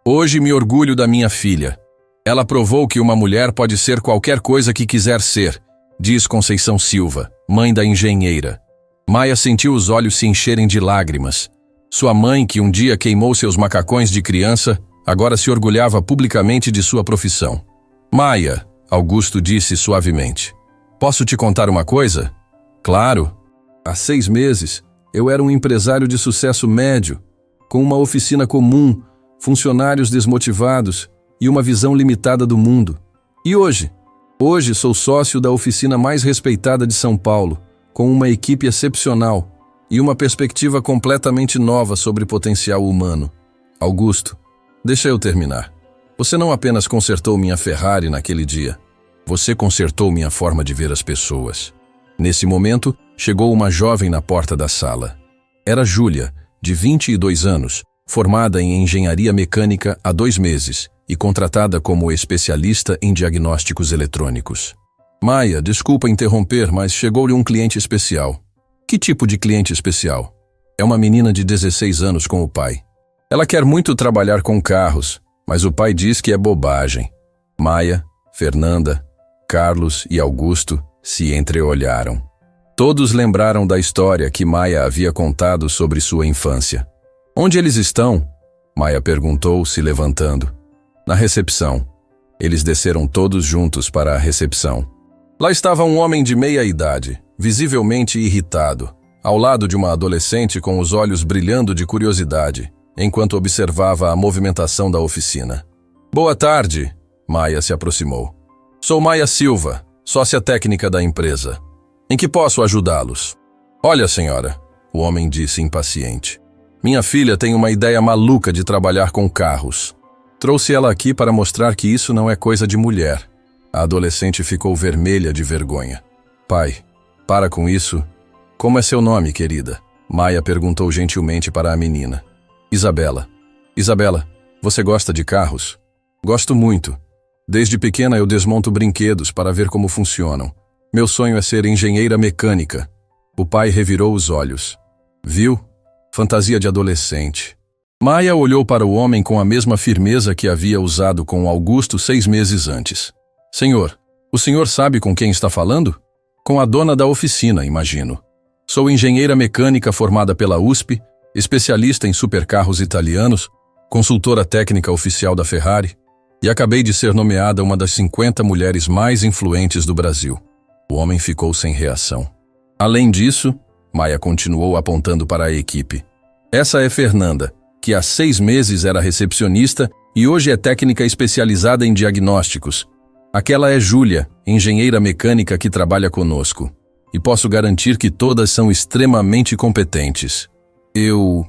Hoje me orgulho da minha filha. Ela provou que uma mulher pode ser qualquer coisa que quiser ser, diz Conceição Silva, mãe da engenheira. Maia sentiu os olhos se encherem de lágrimas. Sua mãe, que um dia queimou seus macacões de criança, agora se orgulhava publicamente de sua profissão. Maia, Augusto disse suavemente. Posso te contar uma coisa? Claro. Há 6 meses, eu era um empresário de sucesso médio, com uma oficina comum, funcionários desmotivados e uma visão limitada do mundo. E hoje? Hoje sou sócio da oficina mais respeitada de São Paulo, com uma equipe excepcional e uma perspectiva completamente nova sobre potencial humano. Augusto, deixa eu terminar. Você não apenas consertou minha Ferrari naquele dia, você consertou minha forma de ver as pessoas. Nesse momento, chegou uma jovem na porta da sala. Era Júlia, de 22 anos, formada em engenharia mecânica há 2 meses e contratada como especialista em diagnósticos eletrônicos. Maia, desculpa interromper, mas chegou-lhe um cliente especial. Que tipo de cliente especial? É uma menina de 16 anos com o pai. Ela quer muito trabalhar com carros, mas o pai diz que é bobagem. Maia, Fernanda, Carlos e Augusto se entreolharam. Todos lembraram da história que Maia havia contado sobre sua infância. Onde eles estão? Maia perguntou, se levantando. Na recepção. Eles desceram todos juntos para a recepção. Lá estava um homem de meia idade, visivelmente irritado, ao lado de uma adolescente com os olhos brilhando de curiosidade, enquanto observava a movimentação da oficina. Boa tarde, Maia se aproximou. Sou Maia Silva, sócia técnica da empresa. Em que posso ajudá-los? Olha, senhora, o homem disse impaciente. Minha filha tem uma ideia maluca de trabalhar com carros. Trouxe ela aqui para mostrar que isso não é coisa de mulher. A adolescente ficou vermelha de vergonha. Pai, para com isso. Como é seu nome, querida? Maia perguntou gentilmente para a menina. Isabela. Isabela, você gosta de carros? Gosto muito. Desde pequena eu desmonto brinquedos para ver como funcionam. Meu sonho é ser engenheira mecânica. O pai revirou os olhos. Viu? Fantasia de adolescente. Maia olhou para o homem com a mesma firmeza que havia usado com Augusto 6 meses antes. Senhor, o senhor sabe com quem está falando? Com a dona da oficina, imagino. Sou engenheira mecânica formada pela USP, especialista em supercarros italianos, consultora técnica oficial da Ferrari, e acabei de ser nomeada uma das 50 mulheres mais influentes do Brasil. O homem ficou sem reação. Além disso, Maia continuou apontando para a equipe. Essa é Fernanda, que há 6 meses era recepcionista e hoje é técnica especializada em diagnósticos. Aquela é Júlia, engenheira mecânica que trabalha conosco. E posso garantir que todas são extremamente competentes. Eu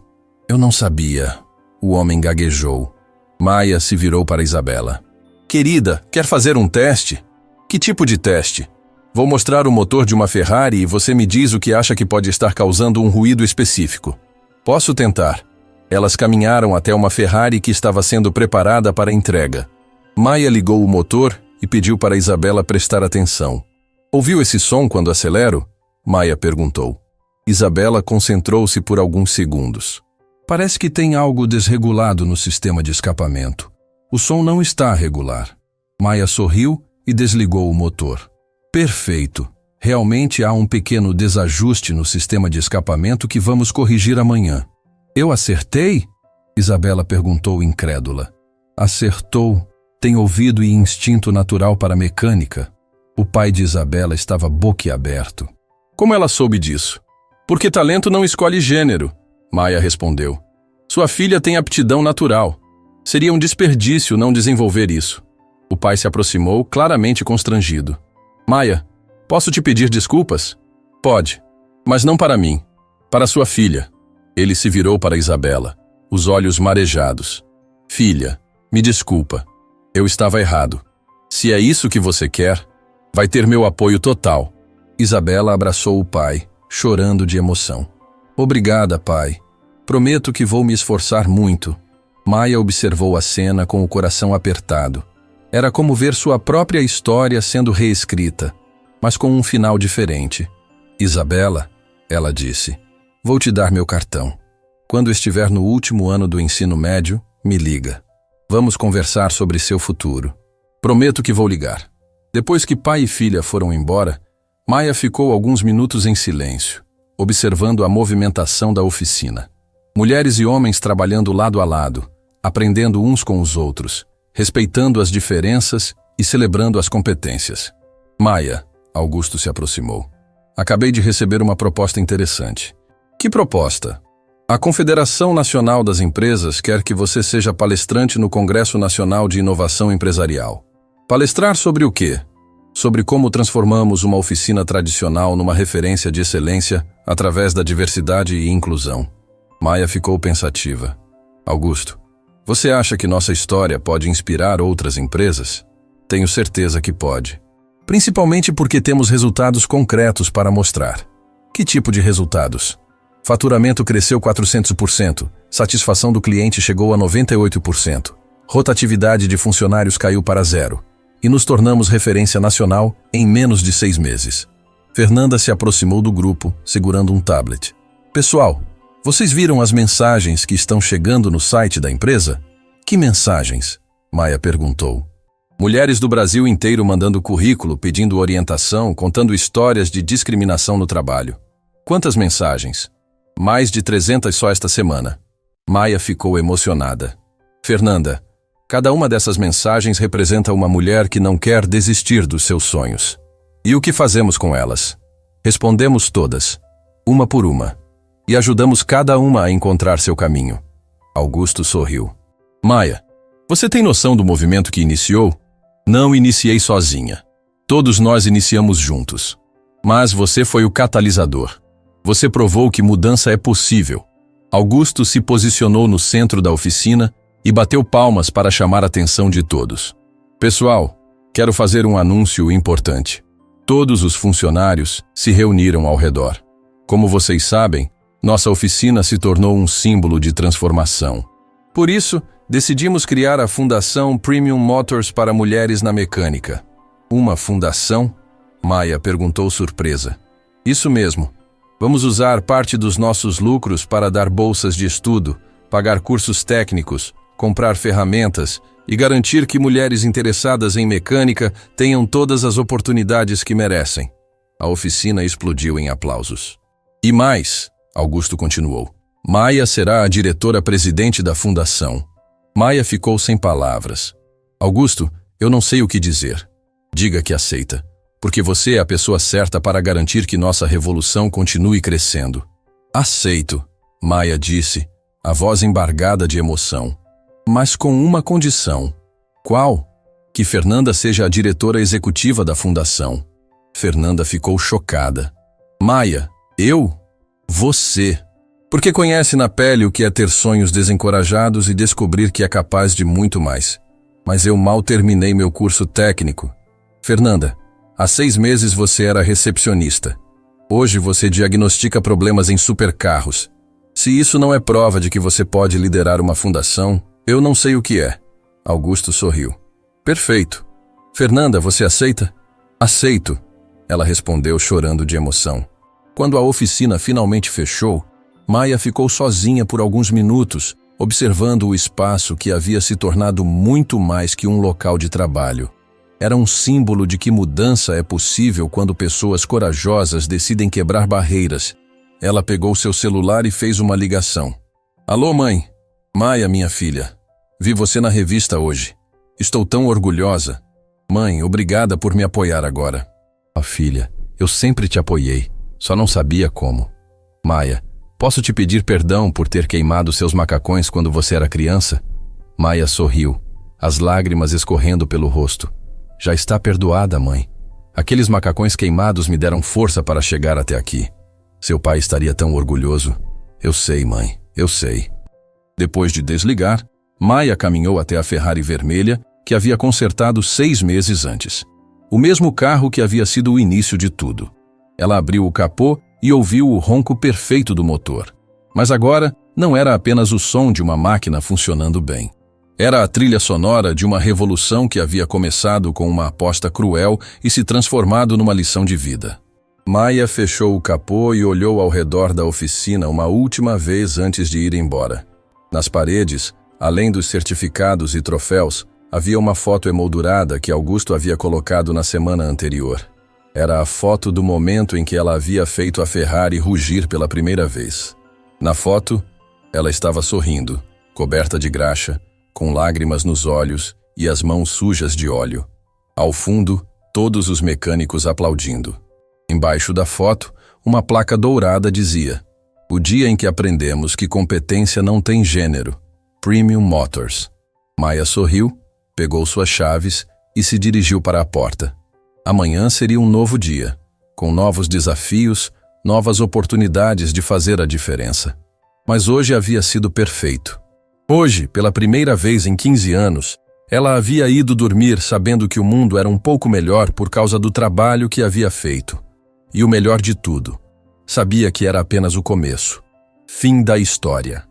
não sabia. O homem gaguejou. Maia se virou para Isabela. Querida, quer fazer um teste? Que tipo de teste? Vou mostrar o motor de uma Ferrari e você me diz o que acha que pode estar causando um ruído específico. Posso tentar. Elas caminharam até uma Ferrari que estava sendo preparada para entrega. Maia ligou o motor e pediu para Isabela prestar atenção. Ouviu esse som quando acelero? Maia perguntou. Isabela concentrou-se por alguns segundos. Parece que tem algo desregulado no sistema de escapamento. O som não está regular. Maia sorriu e desligou o motor. Perfeito. Realmente há um pequeno desajuste no sistema de escapamento que vamos corrigir amanhã. Eu acertei? Isabela perguntou incrédula. Acertou. Tem ouvido e instinto natural para mecânica. O pai de Isabela estava boquiaberto. Como ela soube disso? Porque talento não escolhe gênero, Maia respondeu. Sua filha tem aptidão natural. Seria um desperdício não desenvolver isso. O pai se aproximou, claramente constrangido. Maia, posso te pedir desculpas? Pode, mas não para mim. Para sua filha. Ele se virou para Isabela, os olhos marejados. Filha, me desculpa. Eu estava errado. Se é isso que você quer, vai ter meu apoio total. Isabela abraçou o pai, chorando de emoção. Obrigada, pai. Prometo que vou me esforçar muito. Maia observou a cena com o coração apertado. Era como ver sua própria história sendo reescrita, mas com um final diferente. Isabela, ela disse, vou te dar meu cartão. Quando estiver no último ano do ensino médio, me liga. Vamos conversar sobre seu futuro. Prometo que vou ligar. Depois que pai e filha foram embora, Maia ficou alguns minutos em silêncio, observando a movimentação da oficina. Mulheres e homens trabalhando lado a lado, aprendendo uns com os outros, respeitando as diferenças e celebrando as competências. Maia, Augusto se aproximou. Acabei de receber uma proposta interessante. Que proposta? A Confederação Nacional das Empresas quer que você seja palestrante no Congresso Nacional de Inovação Empresarial. Palestrar sobre o quê? Sobre como transformamos uma oficina tradicional numa referência de excelência através da diversidade e inclusão. Maia ficou pensativa. Augusto, você acha que nossa história pode inspirar outras empresas? Tenho certeza que pode. Principalmente porque temos resultados concretos para mostrar. Que tipo de resultados? Faturamento cresceu 400%, satisfação do cliente chegou a 98%, rotatividade de funcionários caiu para 0, e nos tornamos referência nacional em menos de 6 meses. Fernanda se aproximou do grupo, segurando um tablet. Pessoal, vocês viram as mensagens que estão chegando no site da empresa? Que mensagens? Maia perguntou. Mulheres do Brasil inteiro mandando currículo, pedindo orientação, contando histórias de discriminação no trabalho. Quantas mensagens? Mais de 300 só esta semana. Maia ficou emocionada. Fernanda, cada uma dessas mensagens representa uma mulher que não quer desistir dos seus sonhos. E o que fazemos com elas? Respondemos todas, uma por uma, e ajudamos cada uma a encontrar seu caminho. Augusto sorriu. Maia, você tem noção do movimento que iniciou? Não iniciei sozinha. Todos nós iniciamos juntos. Mas você foi o catalisador. Você provou que mudança é possível. Augusto se posicionou no centro da oficina e bateu palmas para chamar a atenção de todos. Pessoal, quero fazer um anúncio importante. Todos os funcionários se reuniram ao redor. Como vocês sabem, nossa oficina se tornou um símbolo de transformação. Por isso, decidimos criar a Fundação Premium Motors para Mulheres na Mecânica. Uma fundação? Maia perguntou surpresa. Isso mesmo. Vamos usar parte dos nossos lucros para dar bolsas de estudo, pagar cursos técnicos, comprar ferramentas e garantir que mulheres interessadas em mecânica tenham todas as oportunidades que merecem. A oficina explodiu em aplausos. E mais, Augusto continuou, Maia será a diretora-presidente da fundação. Maia ficou sem palavras. Augusto, eu não sei o que dizer. Diga que aceita, porque você é a pessoa certa para garantir que nossa revolução continue crescendo. Aceito, Maia disse, a voz embargada de emoção. Mas com uma condição. Qual? Que Fernanda seja a diretora executiva da fundação. Fernanda ficou chocada. Maia, eu? Você. Porque conhece na pele o que é ter sonhos desencorajados e descobrir que é capaz de muito mais. Mas eu mal terminei meu curso técnico. Fernanda, há 6 meses você era recepcionista. Hoje você diagnostica problemas em supercarros. Se isso não é prova de que você pode liderar uma fundação, eu não sei o que é. Augusto sorriu. Perfeito. Fernanda, você aceita? Aceito. Ela respondeu chorando de emoção. Quando a oficina finalmente fechou, Maia ficou sozinha por alguns minutos, observando o espaço que havia se tornado muito mais que um local de trabalho. Era um símbolo de que mudança é possível quando pessoas corajosas decidem quebrar barreiras. Ela pegou seu celular e fez uma ligação. Alô, mãe? Maia, minha filha. Vi você na revista hoje. Estou tão orgulhosa. Mãe, obrigada por me apoiar agora. Filha, eu sempre te apoiei. Só não sabia como. Maia, posso te pedir perdão por ter queimado seus macacões quando você era criança? Maia sorriu, as lágrimas escorrendo pelo rosto. Já está perdoada, mãe. Aqueles macacões queimados me deram força para chegar até aqui. Seu pai estaria tão orgulhoso. Eu sei, mãe, eu sei. Depois de desligar, Maia caminhou até a Ferrari vermelha que havia consertado 6 meses antes. O mesmo carro que havia sido o início de tudo. Ela abriu o capô e ouviu o ronco perfeito do motor. Mas agora não era apenas o som de uma máquina funcionando bem. Era a trilha sonora de uma revolução que havia começado com uma aposta cruel e se transformado numa lição de vida. Maia fechou o capô e olhou ao redor da oficina uma última vez antes de ir embora. Nas paredes, além dos certificados e troféus, havia uma foto emoldurada que Augusto havia colocado na semana anterior. Era a foto do momento em que ela havia feito a Ferrari rugir pela primeira vez. Na foto, ela estava sorrindo, coberta de graxa, com lágrimas nos olhos e as mãos sujas de óleo. Ao fundo, todos os mecânicos aplaudindo. Embaixo da foto, uma placa dourada dizia: "O dia em que aprendemos que competência não tem gênero. Premium Motors." Maia sorriu, pegou suas chaves e se dirigiu para a porta. Amanhã seria um novo dia, com novos desafios, novas oportunidades de fazer a diferença. Mas hoje havia sido perfeito. Hoje, pela primeira vez em 15 anos, ela havia ido dormir sabendo que o mundo era um pouco melhor por causa do trabalho que havia feito. E o melhor de tudo, sabia que era apenas o começo. Fim da história.